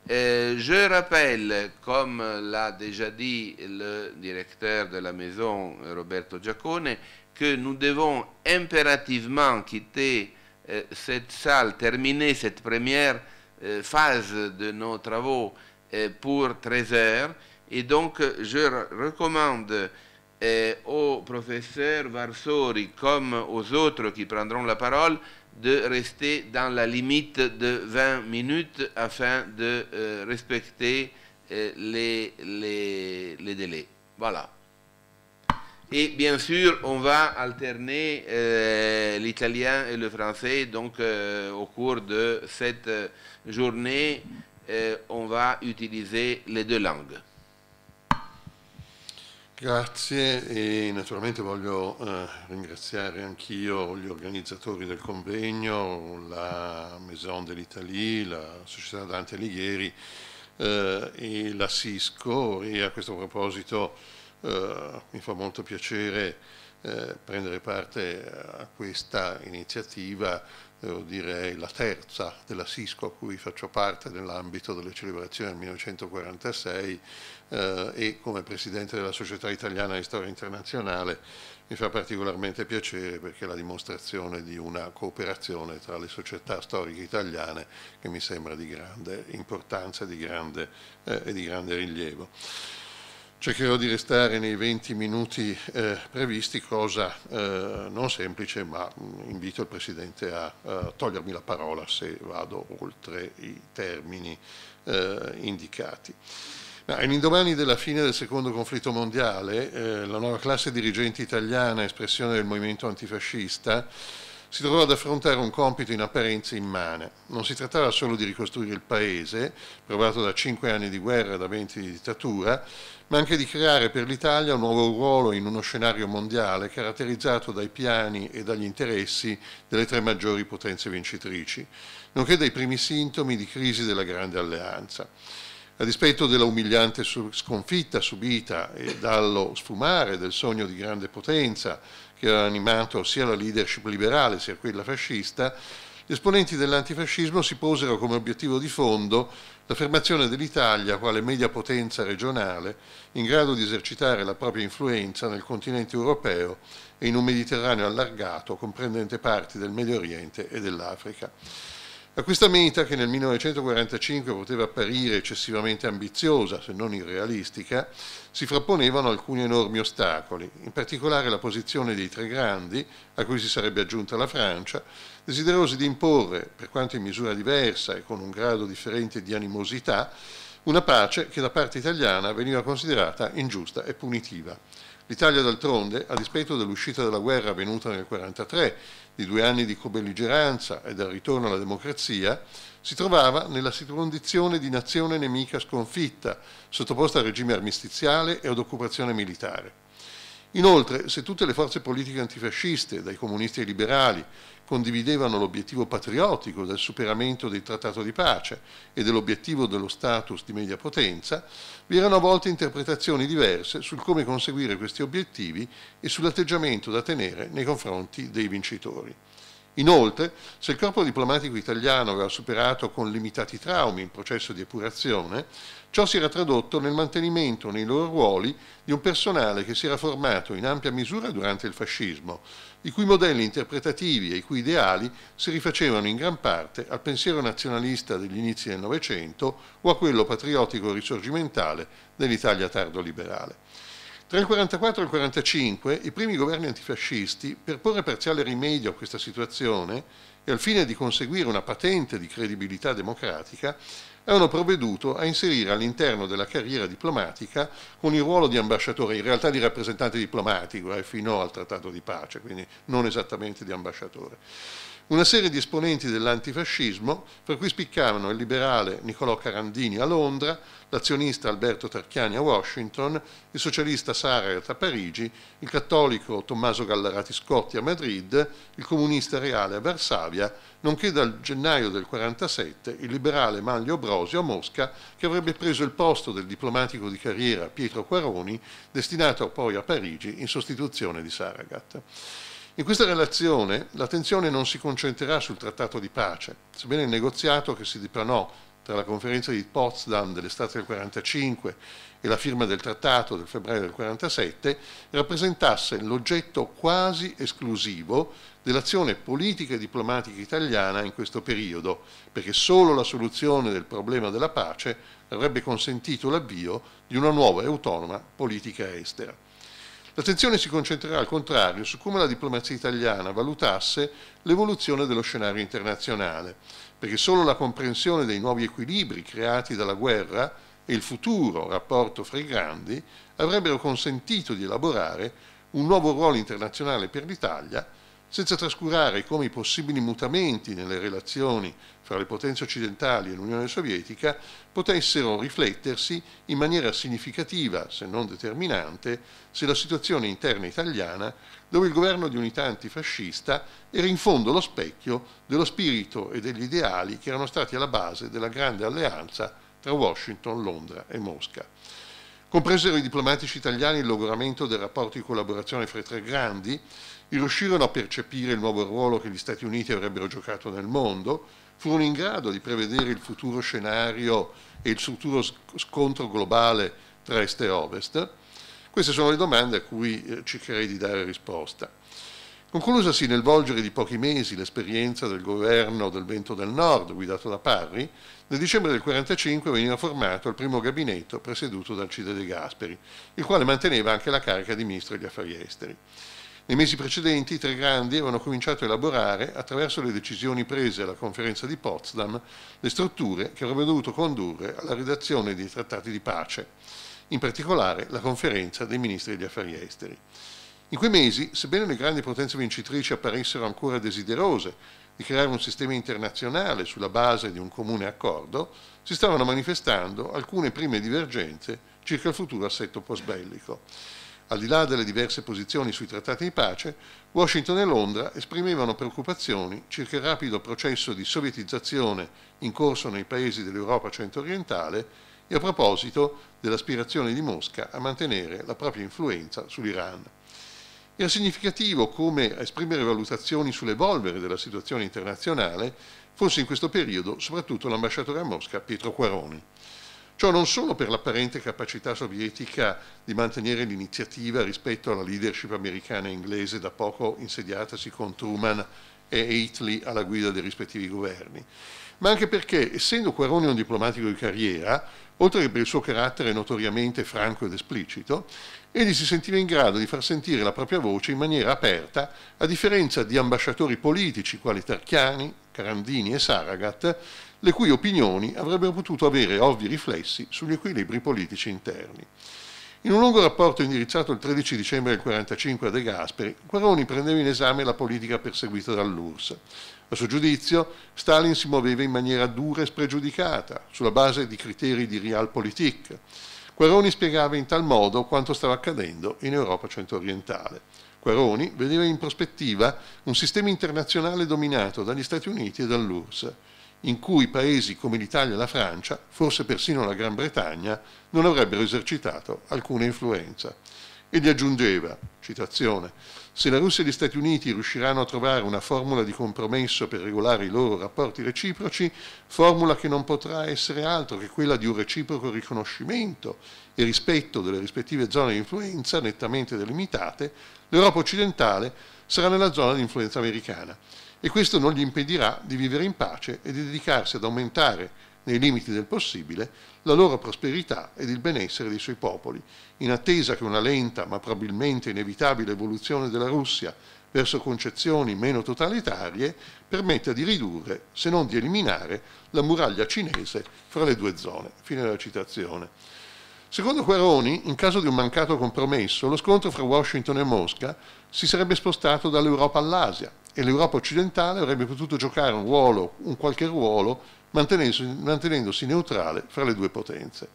Speaker 3: Je rappelle, comme l'a déjà dit le directeur de la maison, Roberto Giacone, que nous devons impérativement quitter cette salle, terminer cette première phase de nos travaux pour 13 heures. Et donc, je recommande au professeur Varsori, comme aux autres qui prendront la parole, de rester dans la limite de 20 minutes afin de respecter les délais. Voilà. Et bien sûr, on va alterner l'italien et le français. Donc, au cours de cette journée, on va utiliser les deux langues.
Speaker 5: Grazie, e naturalmente voglio ringraziare anch'io gli organizzatori del convegno, la Maison de l'Italie, la Società Dante Alighieri e la Cisco. E a questo proposito mi fa molto piacere prendere parte a questa iniziativa, devo dire, è la terza della Sisco a cui faccio parte nell'ambito delle celebrazioni del 1946 e come Presidente della Società Italiana di Storia Internazionale mi fa particolarmente piacere perché è la dimostrazione di una cooperazione tra le società storiche italiane che mi sembra di grande importanza e di grande rilievo. Cercherò di restare nei 20 minuti previsti, cosa non semplice, ma invito il Presidente a togliermi la parola se vado oltre i termini indicati. All'indomani della fine del secondo conflitto mondiale, la nuova classe dirigente italiana, espressione del movimento antifascista, si trovò ad affrontare un compito in apparenza immane. Non si trattava solo di ricostruire il paese, provato da 5 anni di guerra e da 20 di dittatura, ma anche di creare per l'Italia un nuovo ruolo in uno scenario mondiale caratterizzato dai piani e dagli interessi delle 3 maggiori potenze vincitrici, nonché dai primi sintomi di crisi della Grande Alleanza. A dispetto della umiliante sconfitta subita e dallo sfumare del sogno di grande potenza che ha animato sia la leadership liberale sia quella fascista, gli esponenti dell'antifascismo si posero come obiettivo di fondo l'affermazione dell'Italia quale media potenza regionale in grado di esercitare la propria influenza nel continente europeo e in un Mediterraneo allargato comprendente parti del Medio Oriente e dell'Africa. A questa meta, che nel 1945 poteva apparire eccessivamente ambiziosa, se non irrealistica, si frapponevano alcuni enormi ostacoli, in particolare la posizione dei 3 grandi, a cui si sarebbe aggiunta la Francia, desiderosi di imporre, per quanto in misura diversa e con un grado differente di animosità, una pace che da parte italiana veniva considerata ingiusta e punitiva. L'Italia, d'altronde, a dispetto dell'uscita dalla guerra avvenuta nel 1943, di 2 anni di cobelligeranza e del ritorno alla democrazia, si trovava nella condizione di nazione nemica sconfitta, sottoposta al regime armistiziale e ad occupazione militare. Inoltre, se tutte le forze politiche antifasciste, dai comunisti ai liberali, condividevano l'obiettivo patriottico del superamento del trattato di pace e dell'obiettivo dello status di media potenza, vi erano a volte interpretazioni diverse sul come conseguire questi obiettivi e sull'atteggiamento da tenere nei confronti dei vincitori. Inoltre, se il corpo diplomatico italiano aveva superato con limitati traumi il processo di epurazione, ciò si era tradotto nel mantenimento nei loro ruoli di un personale che si era formato in ampia misura durante il fascismo, i cui modelli interpretativi e i cui ideali si rifacevano in gran parte al pensiero nazionalista degli inizi del Novecento o a quello patriottico risorgimentale dell'Italia tardo-liberale. Tra il 1944 e il 1945 i primi governi antifascisti, per porre parziale rimedio a questa situazione e al fine di conseguire una patente di credibilità democratica, avevano provveduto a inserire all'interno della carriera diplomatica con il ruolo di ambasciatore, in realtà di rappresentante diplomatico, fino al trattato di pace, quindi non esattamente di ambasciatore, una serie di esponenti dell'antifascismo, per cui spiccavano il liberale Niccolò Carandini a Londra, l'azionista Alberto Tarchiani a Washington, il socialista Saragat a Parigi, il cattolico Tommaso Gallarati Scotti a Madrid, il comunista Reale a Varsavia, nonché dal gennaio del 1947 il liberale Manlio Brosio a Mosca, che avrebbe preso il posto del diplomatico di carriera Pietro Quaroni, destinato poi a Parigi in sostituzione di Saragat. In questa relazione l'attenzione non si concentrerà sul trattato di pace, sebbene il negoziato che si diplanò tra la conferenza di Potsdam dell'estate del 1945 e la firma del trattato del febbraio del 1947 rappresentasse l'oggetto quasi esclusivo dell'azione politica e diplomatica italiana in questo periodo, perché solo la soluzione del problema della pace avrebbe consentito l'avvio di una nuova e autonoma politica estera. L'attenzione si concentrerà al contrario su come la diplomazia italiana valutasse l'evoluzione dello scenario internazionale, perché solo la comprensione dei nuovi equilibri creati dalla guerra e il futuro rapporto fra i grandi avrebbero consentito di elaborare un nuovo ruolo internazionale per l'Italia, senza trascurare come i possibili mutamenti nelle relazioni fra le potenze occidentali e l'Unione Sovietica potessero riflettersi in maniera significativa, se non determinante, sulla situazione interna italiana, dove il governo di unità antifascista era in fondo lo specchio dello spirito e degli ideali che erano stati alla base della grande alleanza tra Washington, Londra e Mosca. Compresero i diplomatici italiani il logoramento del rapporto di collaborazione fra i tre grandi, riuscirono a percepire il nuovo ruolo che gli Stati Uniti avrebbero giocato nel mondo, furono in grado di prevedere il futuro scenario e il futuro scontro globale tra Est e Ovest? Queste sono le domande a cui cercherei di dare risposta. Conclusasi nel volgere di pochi mesi l'esperienza del governo del Vento del Nord, guidato da Parri, nel dicembre del 1945 veniva formato il primo gabinetto presieduto da Alcide De Gasperi, il quale manteneva anche la carica di ministro degli affari esteri. Nei mesi precedenti i tre grandi avevano cominciato a elaborare, attraverso le decisioni prese alla conferenza di Potsdam, le strutture che avrebbero dovuto condurre alla redazione dei trattati di pace, in particolare la conferenza dei ministri degli affari esteri. In quei mesi, sebbene le grandi potenze vincitrici apparissero ancora desiderose di creare un sistema internazionale sulla base di un comune accordo, si stavano manifestando alcune prime divergenze circa il futuro assetto post-bellico. Al di là delle diverse posizioni sui trattati di pace, Washington e Londra esprimevano preoccupazioni circa il rapido processo di sovietizzazione in corso nei paesi dell'Europa centro-orientale e a proposito dell'aspirazione di Mosca a mantenere la propria influenza sull'Iran. Era significativo come a esprimere valutazioni sull'evolvere della situazione internazionale fosse in questo periodo soprattutto l'ambasciatore a Mosca Pietro Quaroni. Ciò non solo per l'apparente capacità sovietica di mantenere l'iniziativa rispetto alla leadership americana e inglese da poco insediatasi con Truman e Attlee alla guida dei rispettivi governi, ma anche perché, essendo Quaroni un diplomatico di carriera, oltre che per il suo carattere notoriamente franco ed esplicito, egli si sentiva in grado di far sentire la propria voce in maniera aperta, a differenza di ambasciatori politici quali Tarchiani, Carandini e Saragat, le cui opinioni avrebbero potuto avere ovvi riflessi sugli equilibri politici interni. In un lungo rapporto indirizzato il 13 dicembre del 1945 a De Gasperi, Quaroni prendeva in esame la politica perseguita dall'URSS. A suo giudizio, Stalin si muoveva in maniera dura e spregiudicata, sulla base di criteri di realpolitik. Quaroni spiegava in tal modo quanto stava accadendo in Europa centro-orientale. Quaroni vedeva in prospettiva un sistema internazionale dominato dagli Stati Uniti e dall'URSS, in cui paesi come l'Italia e la Francia, forse persino la Gran Bretagna, non avrebbero esercitato alcuna influenza. Egli aggiungeva, citazione, «Se la Russia e gli Stati Uniti riusciranno a trovare una formula di compromesso per regolare i loro rapporti reciproci, formula che non potrà essere altro che quella di un reciproco riconoscimento e rispetto delle rispettive zone di influenza nettamente delimitate, l'Europa occidentale sarà nella zona di influenza americana e questo non gli impedirà di vivere in pace e di dedicarsi ad aumentare, nei limiti del possibile, la loro prosperità ed il benessere dei suoi popoli, in attesa che una lenta ma probabilmente inevitabile evoluzione della Russia verso concezioni meno totalitarie permetta di ridurre, se non di eliminare, la muraglia cinese fra le due zone». Fine della citazione. Secondo Quaroni, in caso di un mancato compromesso, lo scontro fra Washington e Mosca si sarebbe spostato dall'Europa all'Asia e l'Europa occidentale avrebbe potuto giocare un qualche ruolo mantenendosi neutrale fra le due potenze.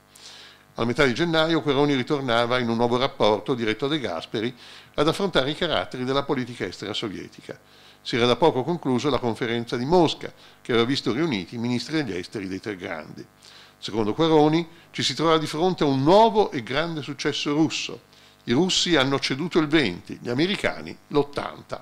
Speaker 5: A metà di gennaio Quaroni ritornava in un nuovo rapporto diretto a De Gasperi ad affrontare i caratteri della politica estera sovietica. Si era da poco conclusa la conferenza di Mosca, che aveva visto riuniti i ministri degli esteri dei tre grandi. Secondo Quaroni, ci si trova di fronte a un nuovo e grande successo russo. I russi hanno ceduto il 20, gli americani l'80.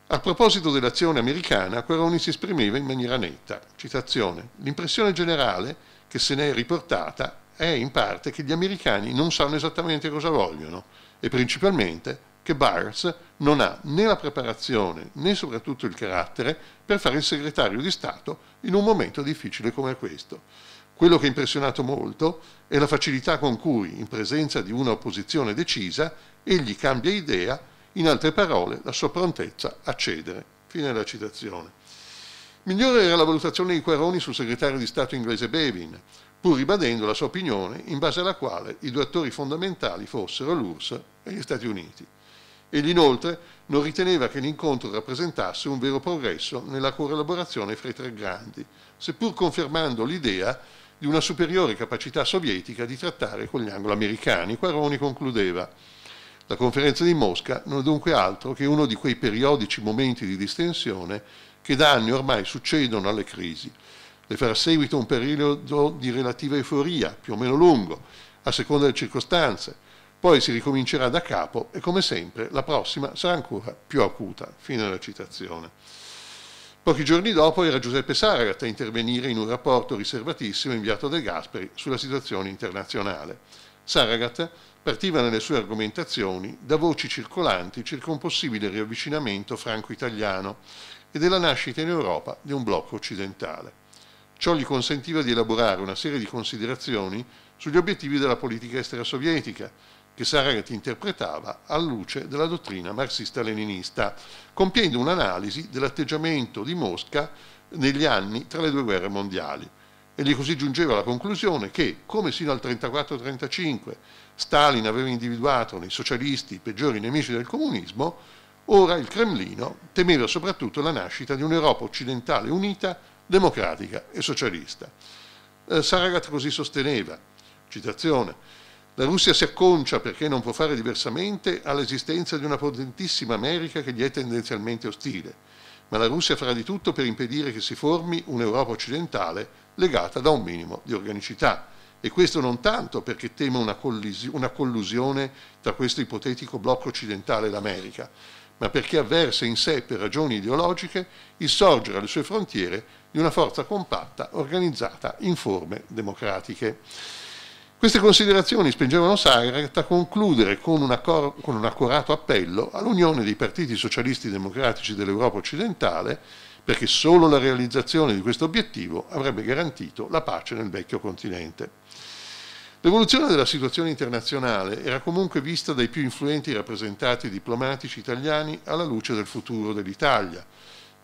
Speaker 5: A proposito dell'azione americana, Quaroni si esprimeva in maniera netta. Citazione: «L'impressione generale che se ne è riportata è in parte che gli americani non sanno esattamente cosa vogliono e principalmente che Byers non ha né la preparazione né soprattutto il carattere per fare il segretario di Stato in un momento difficile come questo. Quello che ha impressionato molto è la facilità con cui, in presenza di una opposizione decisa, egli cambia idea, in altre parole, la sua prontezza a cedere». Fine della citazione. Migliore era la valutazione di Quaroni sul segretario di Stato inglese Bevin, pur ribadendo la sua opinione in base alla quale i due attori fondamentali fossero l'URSS e gli Stati Uniti. Egli inoltre non riteneva che l'incontro rappresentasse un vero progresso nella collaborazione fra i tre grandi, seppur confermando l'idea di una superiore capacità sovietica di trattare con gli anglo-americani. Quaroni concludeva: «La conferenza di Mosca non è dunque altro che uno di quei periodici momenti di distensione che da anni ormai succedono alle crisi. Le farà seguito un periodo di relativa euforia, più o meno lungo, a seconda delle circostanze. Poi si ricomincerà da capo e come sempre la prossima sarà ancora più acuta. Fine della citazione. Pochi giorni dopo era Giuseppe Saragat a intervenire in un rapporto riservatissimo inviato De Gasperi sulla situazione internazionale. Saragat partiva nelle sue argomentazioni da voci circolanti circa un possibile riavvicinamento franco-italiano e della nascita in Europa di un blocco occidentale. Ciò gli consentiva di elaborare una serie di considerazioni sugli obiettivi della politica estera sovietica, che Saragat interpretava alla luce della dottrina marxista-leninista, compiendo un'analisi dell'atteggiamento di Mosca negli anni tra le due guerre mondiali. Egli così giungeva alla conclusione che, come sino al 1934-1935 Stalin aveva individuato nei socialisti i peggiori nemici del comunismo, ora il Cremlino temeva soprattutto la nascita di un'Europa occidentale unita, democratica e socialista. Saragat così sosteneva, citazione: la Russia si acconcia, perché non può fare diversamente, all'esistenza di una potentissima America che gli è tendenzialmente ostile, ma la Russia farà di tutto per impedire che si formi un'Europa occidentale legata da un minimo di organicità. E questo non tanto perché teme una collusione tra questo ipotetico blocco occidentale e l'America, ma perché avversa in sé, per ragioni ideologiche, il sorgere alle sue frontiere di una forza compatta organizzata in forme democratiche. Queste considerazioni spingevano Saragat a concludere con un accorato appello all'unione dei partiti socialisti democratici dell'Europa occidentale, perché solo la realizzazione di questo obiettivo avrebbe garantito la pace nel vecchio continente. L'evoluzione della situazione internazionale era comunque vista dai più influenti rappresentanti diplomatici italiani alla luce del futuro dell'Italia.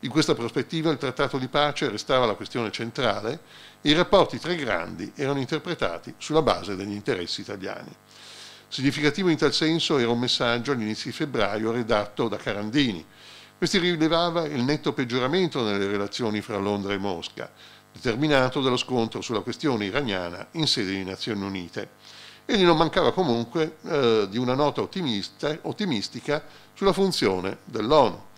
Speaker 5: In questa prospettiva il trattato di pace restava la questione centrale e i rapporti tra i grandi erano interpretati sulla base degli interessi italiani. Significativo in tal senso era un messaggio agli inizi di febbraio redatto da Carandini. Questi rilevava il netto peggioramento nelle relazioni fra Londra e Mosca, determinato dallo scontro sulla questione iraniana in sede di Nazioni Unite. Egli non mancava comunque di una nota ottimistica sulla funzione dell'ONU.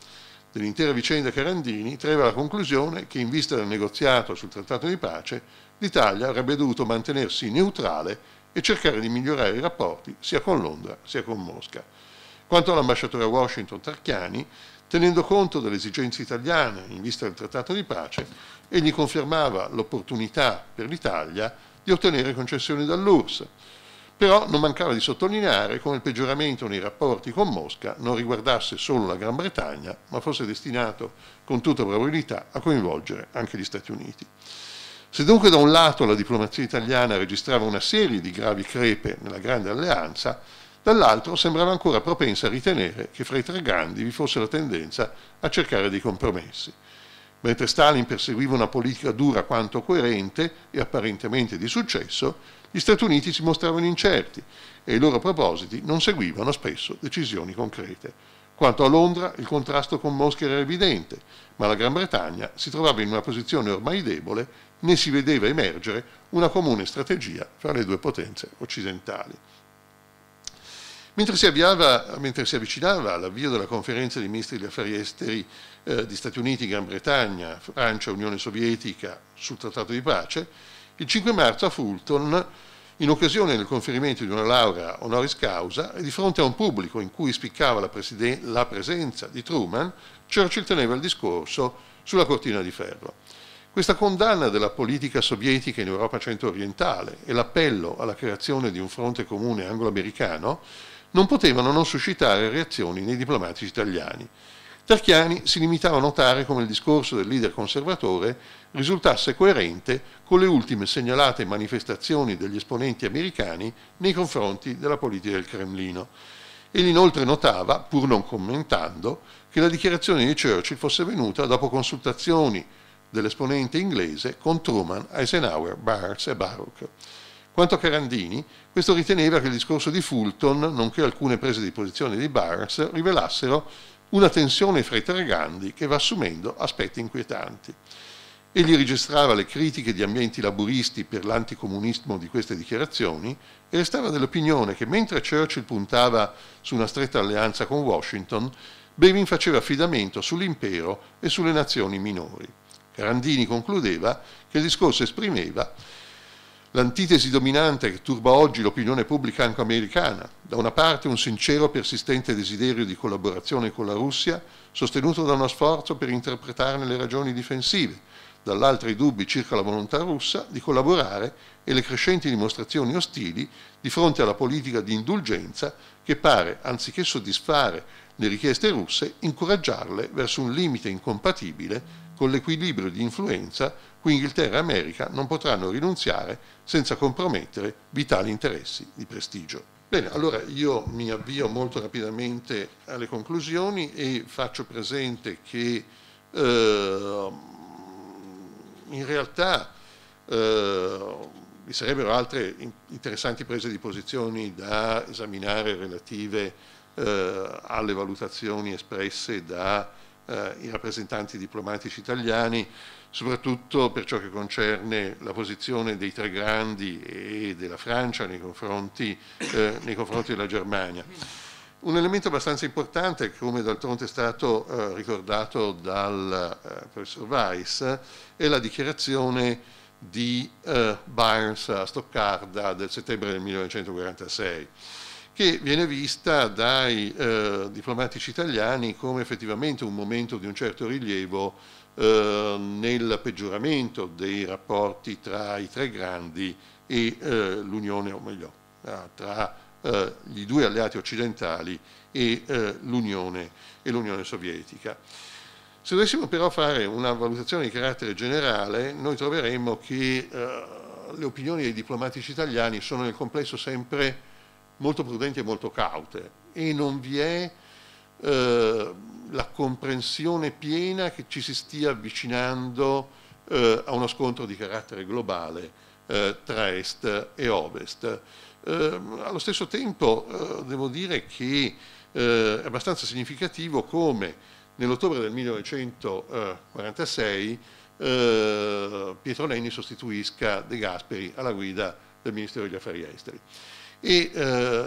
Speaker 5: Dell'intera vicenda Carandini traeva la conclusione che in vista del negoziato sul trattato di pace l'Italia avrebbe dovuto mantenersi neutrale e cercare di migliorare i rapporti sia con Londra sia con Mosca. Quanto all'ambasciatore a Washington Tarchiani, tenendo conto delle esigenze italiane in vista del trattato di pace, egli confermava l'opportunità per l'Italia di ottenere concessioni dall'URSS. Però non mancava di sottolineare come il peggioramento nei rapporti con Mosca non riguardasse solo la Gran Bretagna, ma fosse destinato con tutta probabilità a coinvolgere anche gli Stati Uniti. Se dunque da un lato la diplomazia italiana registrava una serie di gravi crepe nella Grande Alleanza, dall'altro sembrava ancora propensa a ritenere che fra i tre grandi vi fosse la tendenza a cercare dei compromessi. Mentre Stalin perseguiva una politica dura quanto coerente e apparentemente di successo, gli Stati Uniti si mostravano incerti e i loro propositi non seguivano spesso decisioni concrete. Quanto a Londra, il contrasto con Mosca era evidente, ma la Gran Bretagna si trovava in una posizione ormai debole, né si vedeva emergere una comune strategia fra le due potenze occidentali. Mentre si avvicinava all'avvio della conferenza dei ministri degli affari esteri di Stati Uniti, Gran Bretagna, Francia e Unione Sovietica sul trattato di pace, il 5 marzo a Fulton, in occasione del conferimento di una laurea honoris causa e di fronte a un pubblico in cui spiccava la presenza di Truman, Churchill teneva il discorso sulla cortina di ferro. Questa condanna della politica sovietica in Europa centro-orientale e l'appello alla creazione di un fronte comune anglo-americano non potevano non suscitare reazioni nei diplomatici italiani. Tarchiani si limitava a notare come il discorso del leader conservatore risultasse coerente con le ultime segnalate manifestazioni degli esponenti americani nei confronti della politica del Cremlino. Egli inoltre notava, pur non commentando, che la dichiarazione di Churchill fosse venuta dopo consultazioni dell'esponente inglese con Truman, Eisenhower, Barnes e Baruch. Quanto a Carandini, questo riteneva che il discorso di Fulton, nonché alcune prese di posizione di Barnes, rivelassero una tensione fra i tre grandi che va assumendo aspetti inquietanti. Egli registrava le critiche di ambienti laburisti per l'anticomunismo di queste dichiarazioni e restava dell'opinione che mentre Churchill puntava su una stretta alleanza con Washington, Bevin faceva affidamento sull'impero e sulle nazioni minori. Carandini concludeva che il discorso esprimeva L'antitesi dominante che turba oggi l'opinione pubblica anche americana, da una parte un sincero persistente desiderio di collaborazione con la Russia, sostenuto da uno sforzo per interpretarne le ragioni difensive, dall'altra i dubbi circa la volontà russa di collaborare e le crescenti dimostrazioni ostili di fronte alla politica di indulgenza che pare, anziché soddisfare le richieste russe, incoraggiarle verso un limite incompatibile con l'equilibrio di influenza cui Inghilterra e America non potranno rinunziare senza compromettere vitali interessi di prestigio. Bene, allora io mi avvio molto rapidamente alle conclusioni e faccio presente che in realtà vi sarebbero altre interessanti prese di posizioni da esaminare relative alle valutazioni espresse dai rappresentanti diplomatici italiani, soprattutto per ciò che concerne la posizione dei tre grandi e della Francia nei confronti della Germania. Un elemento abbastanza importante, come d'altronde è stato ricordato dal professor Weiss, è la dichiarazione di Barnes a Stoccarda del settembre del 1946, che viene vista dai diplomatici italiani come effettivamente un momento di un certo rilievo nel peggioramento dei rapporti tra i tre grandi e l'Unione, o meglio, tra gli due alleati occidentali e l'Unione Sovietica. Se dovessimo però fare una valutazione di carattere generale, noi troveremmo che le opinioni dei diplomatici italiani sono nel complesso sempre molto prudenti e molto caute, e non vi è la comprensione piena che ci si stia avvicinando a uno scontro di carattere globale tra Est e Ovest. Allo stesso tempo devo dire che è abbastanza significativo come nell'ottobre del 1946 Pietro Nenni sostituisca De Gasperi alla guida del Ministero degli Affari Esteri. E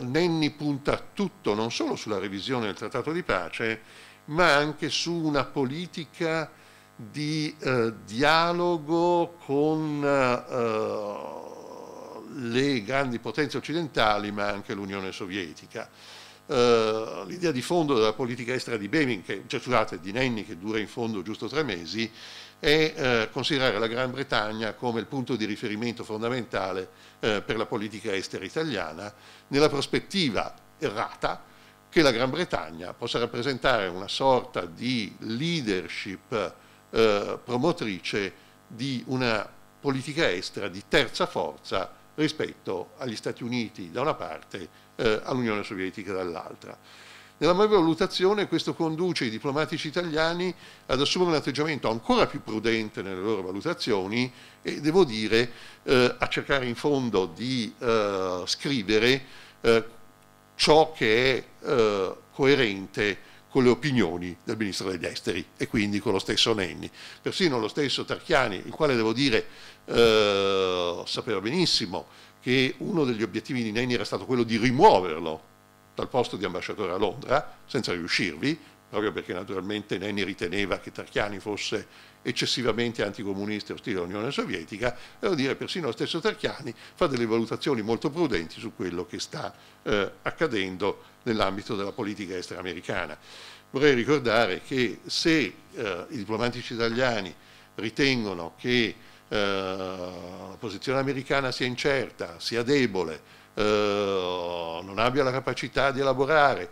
Speaker 5: Nenni punta tutto non solo sulla revisione del Trattato di pace, ma anche su una politica di dialogo con le grandi potenze occidentali, ma anche l'Unione Sovietica. L'idea di fondo della politica estera di Bevin, di Nenni, che dura in fondo giusto 3 mesi, è considerare la Gran Bretagna come il punto di riferimento fondamentale per la politica estera italiana, nella prospettiva errata che la Gran Bretagna possa rappresentare una sorta di leadership promotrice di una politica estera di terza forza rispetto agli Stati Uniti da una parte, all'Unione Sovietica dall'altra. Nella mia valutazione questo conduce i diplomatici italiani ad assumere un atteggiamento ancora più prudente nelle loro valutazioni e, devo dire, a cercare in fondo di scrivere ciò che è coerente con le opinioni del Ministro degli Esteri e quindi con lo stesso Nenni. Persino lo stesso Tarchiani, il quale, devo dire, sapeva benissimo che uno degli obiettivi di Nenni era stato quello di rimuoverlo dal posto di ambasciatore a Londra, senza riuscirvi, proprio perché naturalmente Nenni riteneva che Tarchiani fosse eccessivamente anticomunista e ostile all'Unione Sovietica. Devo dire, persino lo stesso Tarchiani fa delle valutazioni molto prudenti su quello che sta accadendo nell'ambito della politica estera americana. Vorrei ricordare che se i diplomatici italiani ritengono che la posizione americana sia incerta, sia debole, non abbia la capacità di elaborare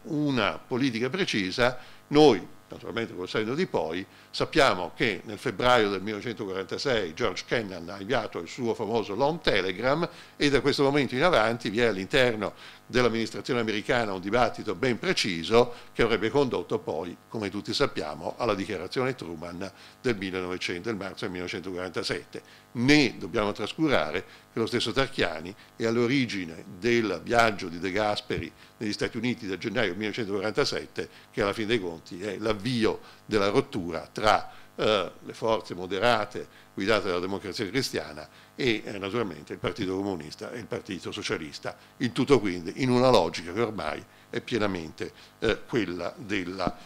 Speaker 5: una politica precisa, noi, naturalmente col senno di poi, sappiamo che nel febbraio del 1946 George Kennan ha inviato il suo famoso long telegram e da questo momento in avanti vi è all'interno dell'amministrazione americana un dibattito ben preciso che avrebbe condotto poi, come tutti sappiamo, alla dichiarazione Truman del marzo del 1947. Né dobbiamo trascurare che lo stesso Tarchiani è all'origine del viaggio di De Gasperi negli Stati Uniti del gennaio 1947, che alla fine dei conti è l'avvio della rottura tra le forze moderate guidate dalla Democrazia Cristiana e naturalmente il Partito Comunista e il Partito Socialista, il tutto quindi in una logica che ormai è pienamente quella della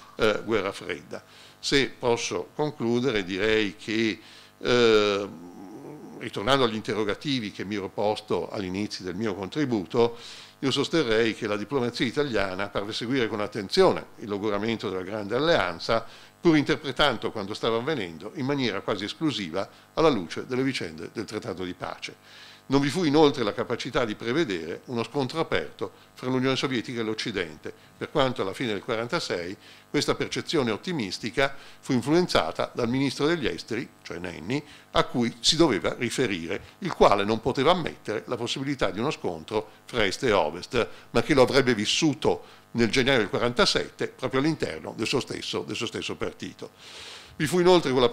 Speaker 5: guerra fredda. Se posso concludere, direi che è ritornando agli interrogativi che mi ero posto all'inizio del mio contributo, io sosterrei che la diplomazia italiana parve seguire con attenzione il logoramento della Grande Alleanza, pur interpretando quanto stava avvenendo in maniera quasi esclusiva alla luce delle vicende del Trattato di pace. Non vi fu inoltre la capacità di prevedere uno scontro aperto fra l'Unione Sovietica e l'Occidente, per quanto alla fine del 1946 questa percezione ottimistica fu influenzata dal ministro degli esteri, cioè Nenni, a cui si doveva riferire, il quale non poteva ammettere la possibilità di uno scontro fra est e ovest, ma che lo avrebbe vissuto nel gennaio del 1947 proprio all'interno del suo stesso partito. Vi fu inoltre, con la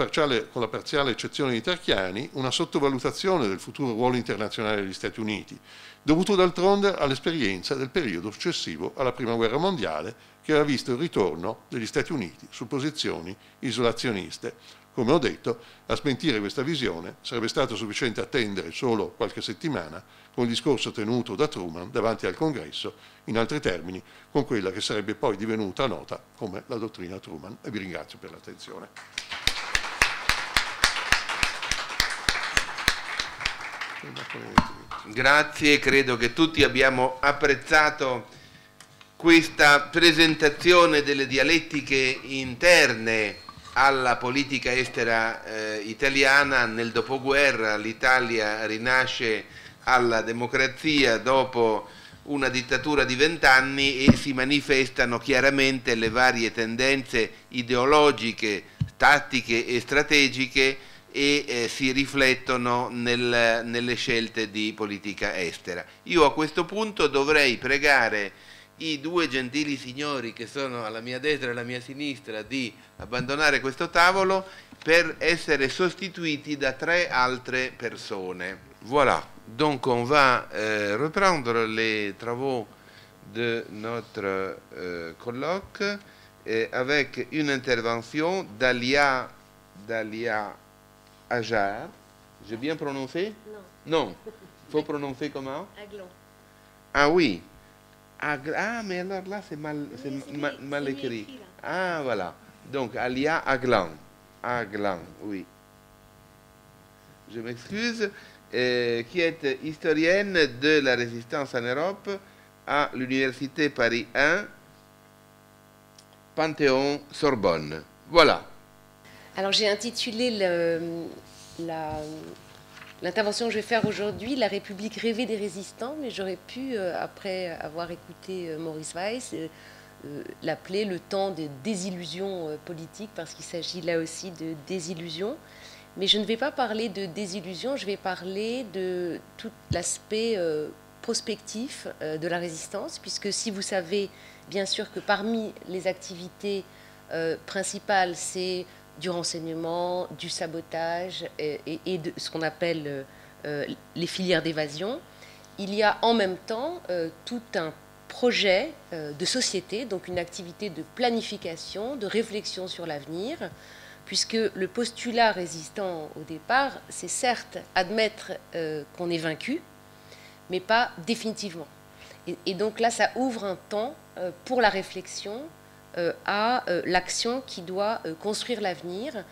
Speaker 5: parziale eccezione di Tarchiani, una sottovalutazione del futuro ruolo internazionale degli Stati Uniti, dovuto d'altronde all'esperienza del periodo successivo alla Prima Guerra Mondiale, che aveva visto il ritorno degli Stati Uniti su posizioni isolazioniste. Come ho detto, a smentire questa visione sarebbe stato sufficiente attendere solo qualche settimana con il discorso tenuto da Truman davanti al Congresso, in altri termini, con quella che sarebbe poi divenuta nota come la dottrina Truman. E vi ringrazio per l'attenzione.
Speaker 3: Grazie, credo che tutti abbiamo apprezzato questa presentazione delle dialettiche interne alla politica estera italiana. Nel dopoguerra l'Italia rinasce alla democrazia dopo una dittatura di 20 anni e si manifestano chiaramente le varie tendenze ideologiche, tattiche e strategiche e si riflettono nelle scelte di politica estera. Io a questo punto dovrei pregare i due gentili signori che sono alla mia destra e alla mia sinistra di abbandonare questo tavolo per essere sostituiti da 3 altre persone. Voilà, donc on va reprendre les travaux de notre colloque avec une intervention d'Alia Ajar. J'ai bien prononcé? Non. Faut prononcer comment? Aglan. Ah oui. Ah, mais alors là, c'est mal écrit. Ah, voilà. Donc, Alia Aglan. Aglan, oui. Je m'excuse. Qui est historienne de la résistance en Europe à l'Université Paris 1, Panthéon-Sorbonne. Voilà.
Speaker 6: Alors, j'ai intitulé l'intervention que je vais faire aujourd'hui, La République rêvée des résistants, mais j'aurais pu, après avoir écouté Maurice Weiss, l'appeler le temps des désillusions politiques, parce qu'il s'agit là aussi de désillusions. Mais je ne vais pas parler de désillusions, je vais parler de tout l'aspect prospectif de la résistance, puisque si vous savez, bien sûr, que parmi les activités principales, c'est du renseignement, du sabotage et de ce qu'on appelle les filières d'évasion, il y a en même temps tout un projet de société, donc une activité de planification, de réflexion sur l'avenir, puisque le postulat résistant au départ, c'est certes admettre qu'on est vaincu, mais pas définitivement. Et donc là, ça ouvre un temps pour la réflexion à l'action qui doit construire l'avenir.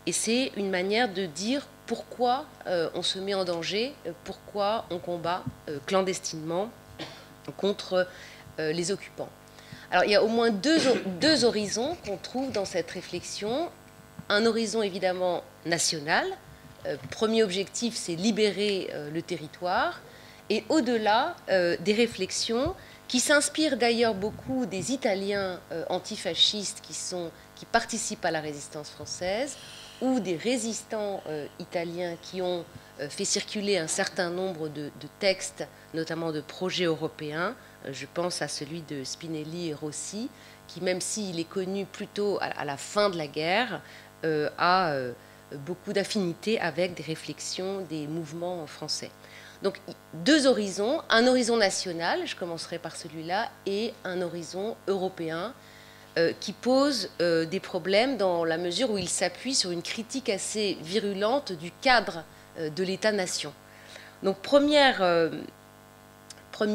Speaker 6: Et c'est une manière de dire pourquoi on se met en danger, pourquoi on combat clandestinement contre les occupants. Alors il y a au moins deux horizons qu'on trouve dans cette réflexion. Un horizon évidemment national. Premier objectif, c'est libérer le territoire. Et au-delà, des réflexions qui s'inspirent d'ailleurs beaucoup des Italiens antifascistes qui participent à la résistance française, ou des résistants italiens qui ont fait circuler un certain nombre de textes, notamment de projets européens. Je pense à celui de Spinelli et Rossi, qui, même s'il est connu plutôt à la fin de la guerre, a beaucoup d'affinité avec des réflexions des mouvements français. Donc, deux horizons, un horizon national, je commencerai par celui-là, et un horizon européen qui pose des problèmes dans la mesure où il s'appuie sur une critique assez virulente du cadre de l'État-nation. Donc, premier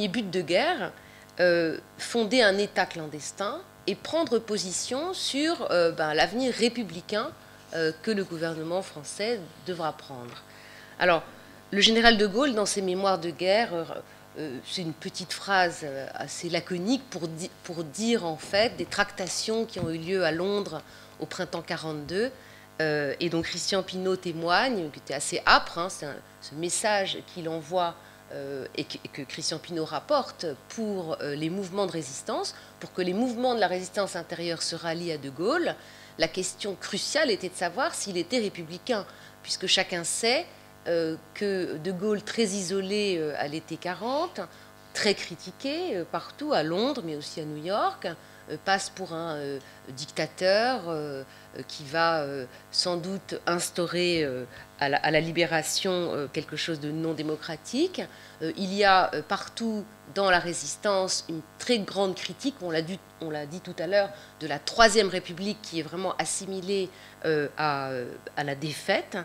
Speaker 6: but de guerre, fonder un État clandestin et prendre position sur l'avenir républicain que le gouvernement français devra prendre. Alors, le général de Gaulle, dans ses mémoires de guerre, c'est une petite phrase assez laconique pour dire en fait des tractations qui ont eu lieu à Londres au printemps 42, et donc Christian Pineau témoigne, qui était assez âpre, hein, c'est ce message qu'il envoie et que Christian Pineau rapporte pour les mouvements de résistance, pour que les mouvements de la résistance intérieure se rallient à de Gaulle. La question cruciale était de savoir s'il était républicain, puisque chacun sait que de Gaulle, très isolé à l'été 40, très critiqué partout, à Londres, mais aussi à New York, passe pour un dictateur qui va sans doute instaurer à la libération quelque chose de non démocratique. Il y a partout dans la résistance une très grande critique, on l'a dit tout à l'heure, de la Troisième République qui est vraiment assimilée à la défaite.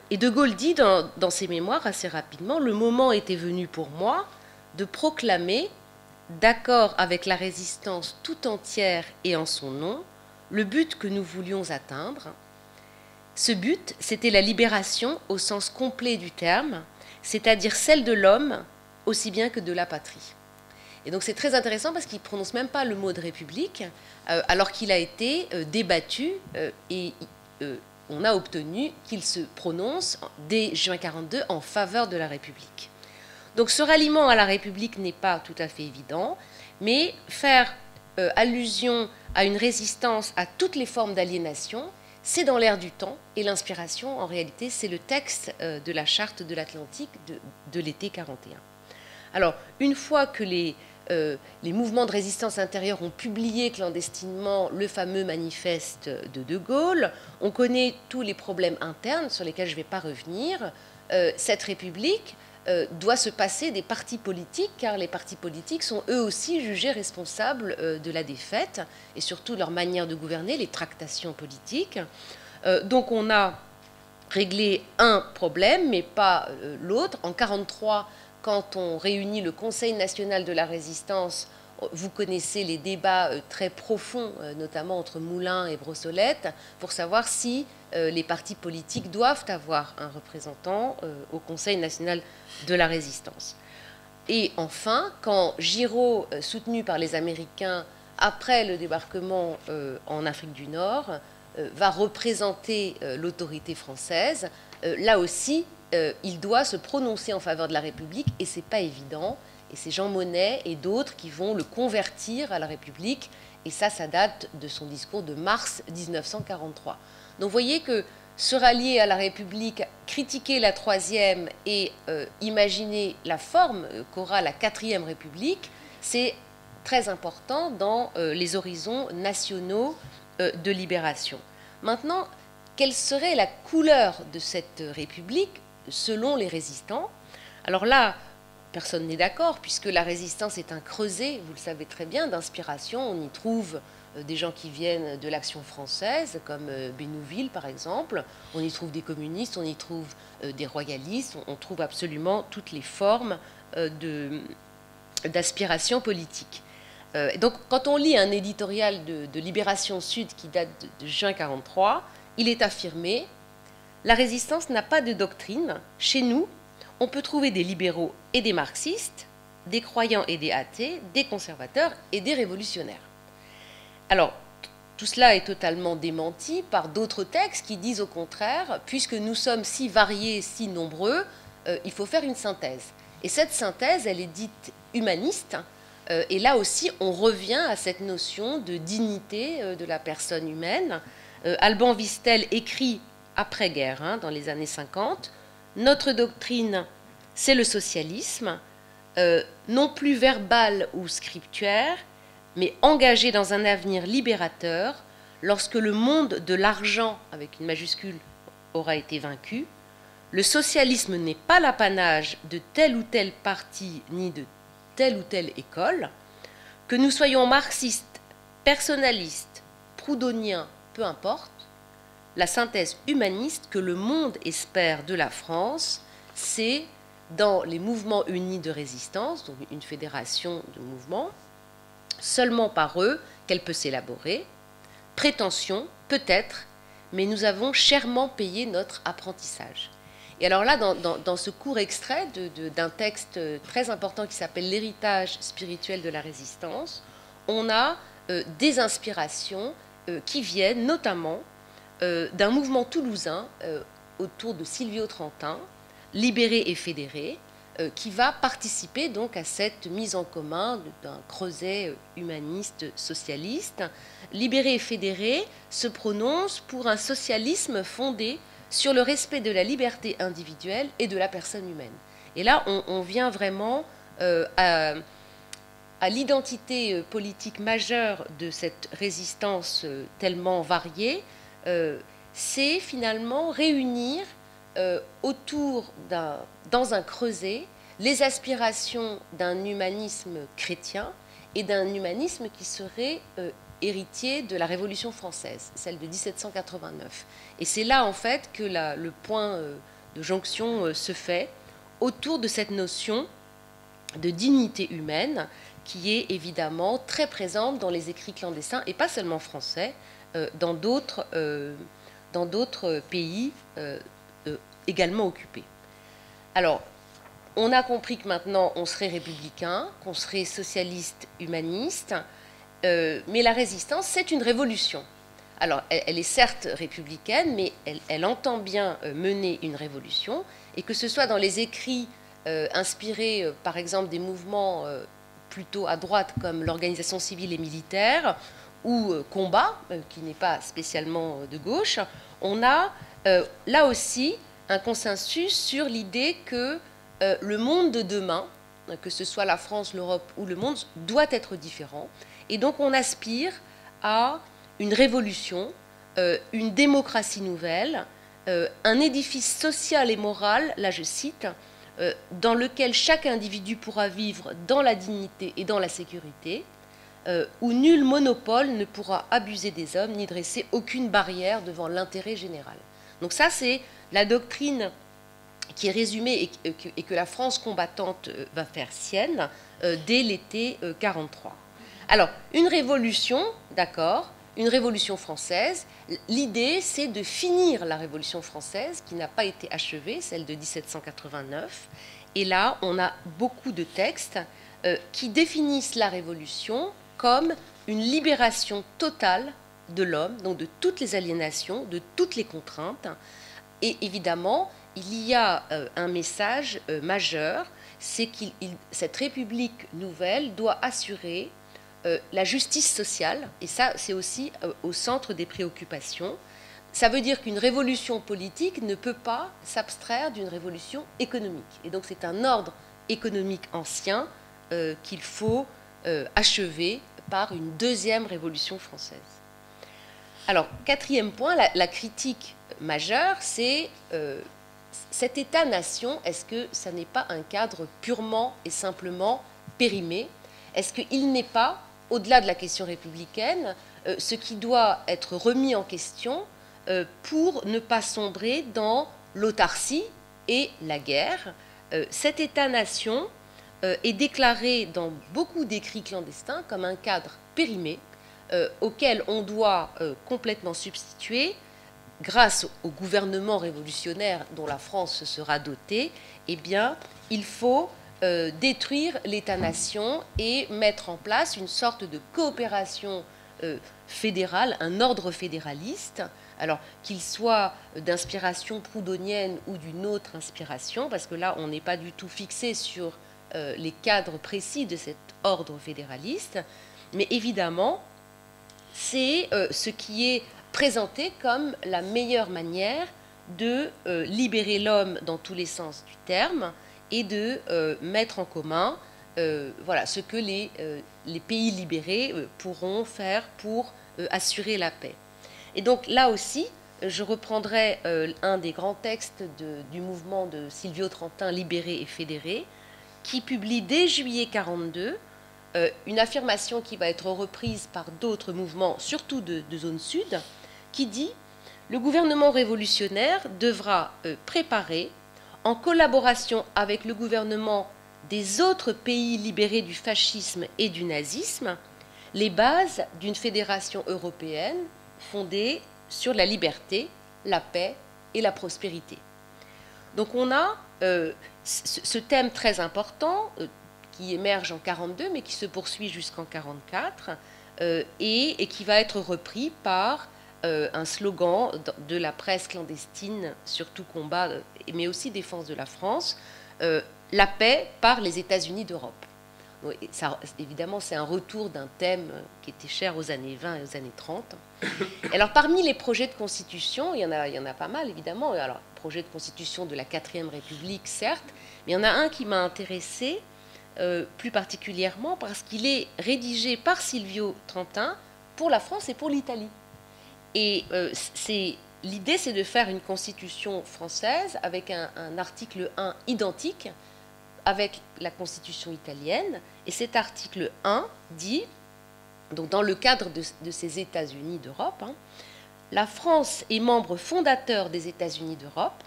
Speaker 6: Et de Gaulle dit dans ses mémoires assez rapidement, le moment était venu pour moi de proclamer, d'accord avec la résistance tout entière et en son nom, le but que nous voulions atteindre. Ce but, c'était la libération au sens complet du terme, c'est-à-dire celle de l'homme aussi bien que de la patrie. Et donc c'est très intéressant parce qu'il ne prononce même pas le mot de république, alors qu'il a été débattu et on a obtenu qu'il se prononce dès juin 42 en faveur de la République. Donc ce ralliement à la République n'est pas tout à fait évident, mais faire allusion à une résistance à toutes les formes d'aliénation, c'est dans l'air du temps, et l'inspiration, en réalité, c'est le texte de la Charte de l'Atlantique de l'été 41. Alors, une fois que les mouvements de résistance intérieure ont publié clandestinement le fameux manifeste de Gaulle, on connaît tous les problèmes internes sur lesquels je ne vais pas revenir. Cette République doit se passer des partis politiques, car les partis politiques sont eux aussi jugés responsables de la défaite et surtout de leur manière de gouverner, les tractations politiques. Donc on a réglé un problème, mais pas l'autre. En 1943, quand on réunit le Conseil national de la résistance, vous connaissez les débats très profonds, notamment entre Moulin et Brossolette, pour savoir si les partis politiques doivent avoir un représentant au Conseil national de la résistance. Et enfin, quand Giraud, soutenu par les Américains après le débarquement en Afrique du Nord, va représenter l'autorité française, là aussi, il doit se prononcer en faveur de la République, et ce n'est pas évident. Et c'est Jean Monnet et d'autres qui vont le convertir à la République. Et ça date de son discours de mars 1943. Donc vous voyez que se rallier à la République, critiquer la Troisième et imaginer la forme qu'aura la Quatrième République, c'est très important dans les horizons nationaux de libération. Maintenant, quelle serait la couleur de cette République selon les résistants? Alors là, personne n'est d'accord, puisque la résistance est un creuset, vous le savez très bien, d'inspiration. On y trouve des gens qui viennent de l'Action française, comme Bénouville par exemple. On y trouve des communistes, on y trouve des royalistes. On trouve absolument toutes les formes d'aspiration politique. Donc quand on lit un éditorial de Libération Sud qui date de juin 1943, il est affirmé « La résistance n'a pas de doctrine. Chez nous, on peut trouver des libéraux et des marxistes, des croyants et des athées, des conservateurs et des révolutionnaires. » Alors, tout cela est totalement démenti par d'autres textes qui disent au contraire, puisque nous sommes si variés, si nombreux, il faut faire une synthèse. Et cette synthèse, elle est dite humaniste, et là aussi, on revient à cette notion de dignité de la personne humaine. Alban Vistel écrit après-guerre, dans les années 50, « Notre doctrine, c'est le socialisme, non plus verbal ou scriptuaire, mais engagé dans un avenir libérateur, lorsque le monde de l'argent, avec une majuscule, aura été vaincu. Le socialisme n'est pas l'apanage de tel ou tel parti, ni de telle ou telle école. Que nous soyons marxistes, personnalistes, proudhoniens, peu importe, la synthèse humaniste que le monde espère de la France, c'est dans les mouvements unis de résistance, donc une fédération de mouvements, seulement par eux qu'elle peut s'élaborer. Prétention, peut-être, mais nous avons chèrement payé notre apprentissage. Et alors là, dans ce court extrait d'un texte très important qui s'appelle « L'héritage spirituel de la résistance », on a des inspirations qui viennent notamment d'un mouvement toulousain autour de Silvio Trentin, Libéré et fédéré, qui va participer donc à cette mise en commun d'un creuset humaniste socialiste. Libéré et fédéré se prononce pour un socialisme fondé sur le respect de la liberté individuelle et de la personne humaine. Et là, on vient vraiment à l'identité politique majeure de cette résistance tellement variée, c'est finalement réunir autour dans un creuset les aspirations d'un humanisme chrétien et d'un humanisme qui serait héritier de la Révolution française, celle de 1789. Et c'est là en fait que le point de jonction se fait autour de cette notion de dignité humaine qui est évidemment très présente dans les écrits clandestins, et pas seulement français, dans d'autres pays également occupés. Alors, on a compris que maintenant on serait républicain, qu'on serait socialiste humaniste, mais la résistance, c'est une révolution. Alors, elle est certes républicaine, mais elle entend bien mener une révolution, et que ce soit dans les écrits inspirés, par exemple, des mouvements plutôt à droite, comme l'organisation civile et militaire, ou Combat, qui n'est pas spécialement de gauche, on a là aussi un consensus sur l'idée que le monde de demain, que ce soit la France, l'Europe ou le monde, doit être différent. Et donc on aspire à une révolution, une démocratie nouvelle, un édifice social et moral, là je cite, dans lequel chaque individu pourra vivre dans la dignité et dans la sécurité, où nul monopole ne pourra abuser des hommes ni dresser aucune barrière devant l'intérêt général. Donc ça, c'est la doctrine qui est résumée et que la France combattante va faire sienne dès l'été 1943. Alors, une révolution, d'accord, une révolution française. L'idée, c'est de finir la révolution française qui n'a pas été achevée, celle de 1789. Et là, on a beaucoup de textes qui définissent la révolution comme une libération totale de l'homme, donc de toutes les aliénations, de toutes les contraintes. Et évidemment, il y a un message majeur, c'est que cette République nouvelle doit assurer la justice sociale, et ça, c'est aussi au centre des préoccupations. Ça veut dire qu'une révolution politique ne peut pas s'abstraire d'une révolution économique. Et donc, c'est un ordre économique ancien qu'il faut achever par une deuxième révolution française. Alors, quatrième point, la critique majeure, c'est cet État-nation, est-ce que ça n'est pas un cadre purement et simplement périmé? Est-ce qu'il n'est pas, au-delà de la question républicaine, ce qui doit être remis en question pour ne pas sombrer dans l'autarcie et la guerre? Cet État-nation est déclaré dans beaucoup d'écrits clandestins comme un cadre périmé auquel on doit complètement substituer, grâce au gouvernement révolutionnaire dont la France se sera dotée, eh bien, il faut détruire l'État-nation et mettre en place une sorte de coopération fédérale, un ordre fédéraliste, alors qu'il soit d'inspiration proudhonienne ou d'une autre inspiration, parce que là, on n'est pas du tout fixé sur les cadres précis de cet ordre fédéraliste, mais évidemment, c'est ce qui est présenté comme la meilleure manière de libérer l'homme dans tous les sens du terme et de mettre en commun voilà, ce que les pays libérés pourront faire pour assurer la paix. Et donc là aussi, je reprendrai un des grands textes du mouvement de Silvio Trentin, Libéré et fédéré, qui publie dès juillet 1942 une affirmation qui va être reprise par d'autres mouvements, surtout de zone sud, qui dit « Le gouvernement révolutionnaire devra préparer, en collaboration avec le gouvernement des autres pays libérés du fascisme et du nazisme, les bases d'une fédération européenne fondée sur la liberté, la paix et la prospérité. » Donc on a ce thème très important qui émerge en 42, mais qui se poursuit jusqu'en 44, et qui va être repris par un slogan de la presse clandestine, surtout combat, mais aussi défense de la France, la paix par les États-Unis d'Europe. Ça, évidemment, c'est un retour d'un thème qui était cher aux années 20 et aux années 30. Alors, parmi les projets de constitution, il y en a pas mal, évidemment. Alors, projet de constitution de la 4e République, certes, mais il y en a un qui m'a intéressé plus particulièrement parce qu'il est rédigé par Silvio Trentin pour la France et pour l'Italie. Et l'idée, c'est de faire une constitution française avec un article 1 identique avec la constitution italienne. Et cet article 1 dit, donc dans le cadre de ces États-Unis d'Europe, la France est membre fondateur des États-Unis d'Europe.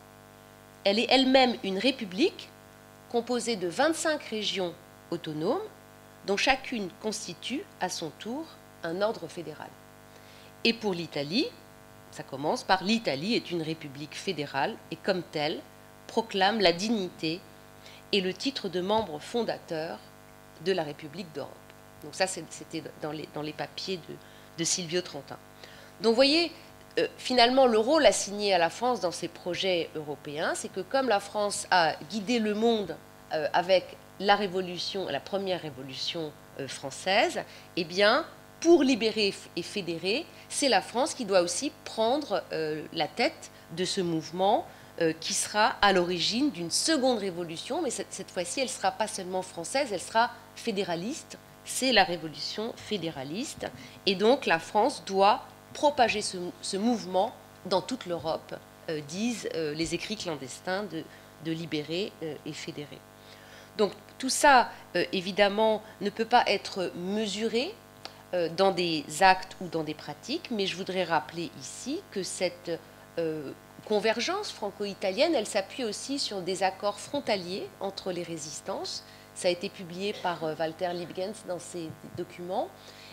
Speaker 6: Elle est elle-même une république composée de 25 régions autonomes, dont chacune constitue à son tour un ordre fédéral. Et pour l'Italie, ça commence par « L'Italie est une république fédérale et comme telle proclame la dignité et le titre de membre fondateur de la République d'Europe ». Donc ça, c'était dans les papiers de Silvio Trentin. Donc vous voyez, finalement, le rôle assigné à la France dans ces projets européens, c'est que comme la France a guidé le monde avec la révolution, la première révolution française, eh bien, pour libérer et fédérer, c'est la France qui doit aussi prendre la tête de ce mouvement qui sera à l'origine d'une seconde révolution, mais cette fois-ci, elle ne sera pas seulement française, elle sera fédéraliste. C'est la révolution fédéraliste. Et donc, la France doit propager ce mouvement dans toute l'Europe, disent les écrits clandestins de libérer et fédérer. Donc, tout ça, évidemment, ne peut pas être mesuré dans des actes ou dans des pratiques, mais je voudrais rappeler ici que cette convergence franco-italienne, elle s'appuie aussi sur des accords frontaliers entre les résistances. Ça a été publié par Walter Liebgens dans ses documents.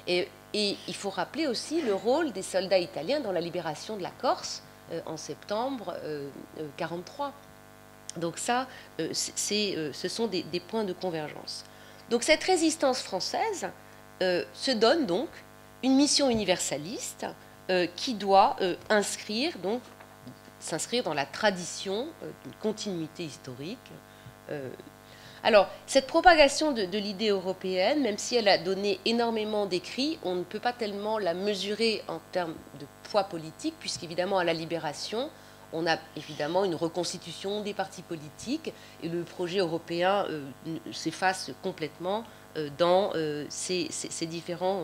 Speaker 6: Et il faut rappeler aussi le rôle des soldats italiens dans la libération de la Corse en septembre 1943. Donc ça, ce sont des points de convergence. Donc cette résistance française se donne donc une mission universaliste qui doit s'inscrire dans la tradition d'une continuité historique. Alors, cette propagation de l'idée européenne, même si elle a donné énormément d'écrits, on ne peut pas tellement la mesurer en termes de poids politique, puisqu'évidemment, à la Libération, on a évidemment une reconstitution des partis politiques, et le projet européen s'efface complètement dans ces différents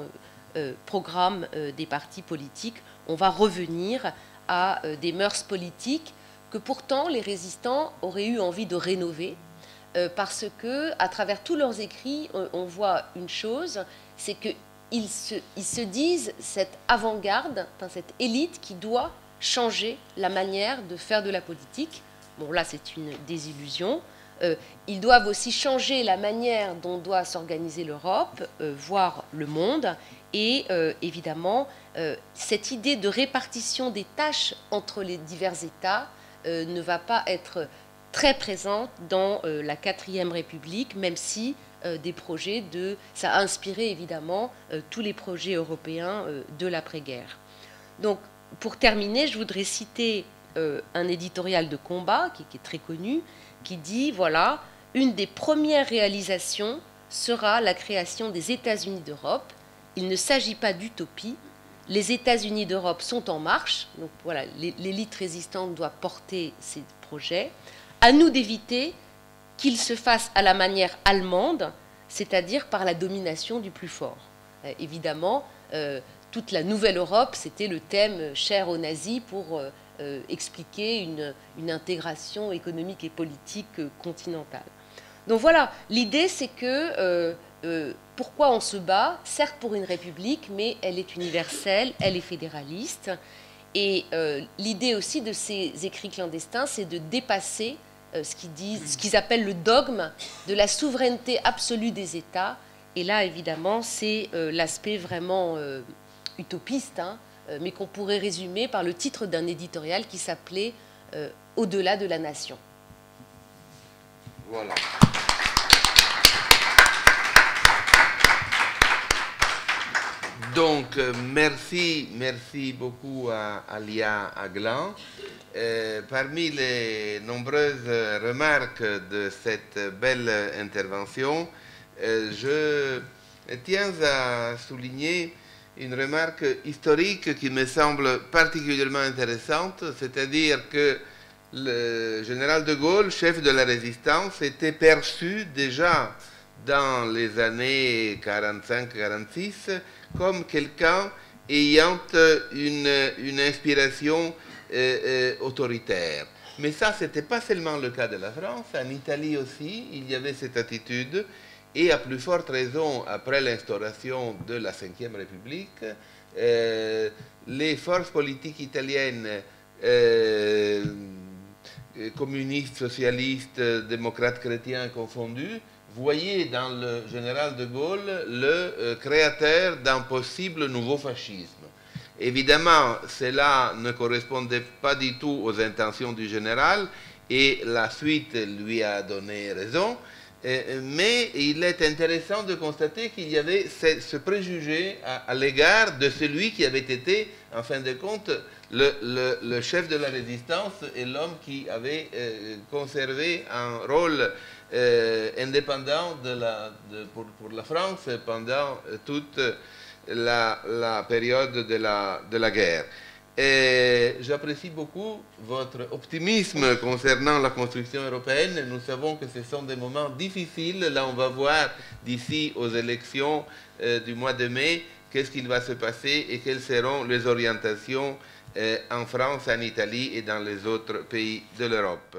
Speaker 6: programmes des partis politiques. On va revenir à des mœurs politiques que pourtant les résistants auraient eu envie de rénover, parce que à travers tous leurs écrits, on voit une chose, c'est qu'ils se disent cette avant-garde, cette élite qui doit changer la manière de faire de la politique. Bon, là, c'est une désillusion. Ils doivent aussi changer la manière dont doit s'organiser l'Europe, voire le monde. Et évidemment, cette idée de répartition des tâches entre les divers États ne va pas être très présente dans la 4e République, même si des projets ça a inspiré évidemment tous les projets européens de l'après-guerre. Donc, pour terminer, je voudrais citer un éditorial de Combat qui est très connu, qui dit, voilà, une des premières réalisations sera la création des États-Unis d'Europe. Il ne s'agit pas d'utopie. Les États-Unis d'Europe sont en marche. Donc voilà, l'élite résistante doit porter ces projets. À nous d'éviter qu'ils se fassent à la manière allemande, c'est-à-dire par la domination du plus fort. Évidemment, toute la nouvelle Europe, c'était le thème cher aux nazis pour expliquer une intégration économique et politique continentale. Donc voilà, l'idée c'est que pourquoi on se bat, certes pour une république, mais elle est universelle, elle est fédéraliste. Et l'idée aussi de ces écrits clandestins, c'est de dépasser ce qu'ils appellent le dogme de la souveraineté absolue des États. Et là, évidemment, c'est l'aspect vraiment utopiste, mais qu'on pourrait résumer par le titre d'un éditorial qui s'appelait « Au-delà de la nation ».
Speaker 3: Voilà. Donc, merci beaucoup à Lia Aglan. Parmi les nombreuses remarques de cette belle intervention, je tiens à souligner une remarque historique qui me semble particulièrement intéressante, c'est-à-dire que le général de Gaulle, chef de la résistance, était perçu déjà dans les années 45-46 comme quelqu'un ayant une inspiration autoritaire. Mais ça, ce n'était pas seulement le cas de la France. En Italie aussi, il y avait cette attitude. Et à plus forte raison, après l'instauration de la Ve République, les forces politiques italiennes, communistes, socialistes, démocrates chrétiens confondus, voyaient dans le général de Gaulle le créateur d'un possible nouveau fascisme. Évidemment, cela ne correspondait pas du tout aux intentions du général et la suite lui a donné raison. Mais il est intéressant de constater qu'il y avait ce préjugé à l'égard de celui qui avait été, en fin de compte, le chef de la résistance et l'homme qui avait conservé un rôle indépendant pour la France pendant toute la période de la guerre. Et j'apprécie beaucoup votre optimisme concernant la construction européenne. Nous savons que ce sont des moments difficiles. Là, on va voir d'ici aux élections du mois de mai qu'est-ce qu'il va se passer et quelles seront les orientations en France, en Italie et dans les autres pays de l'Europe.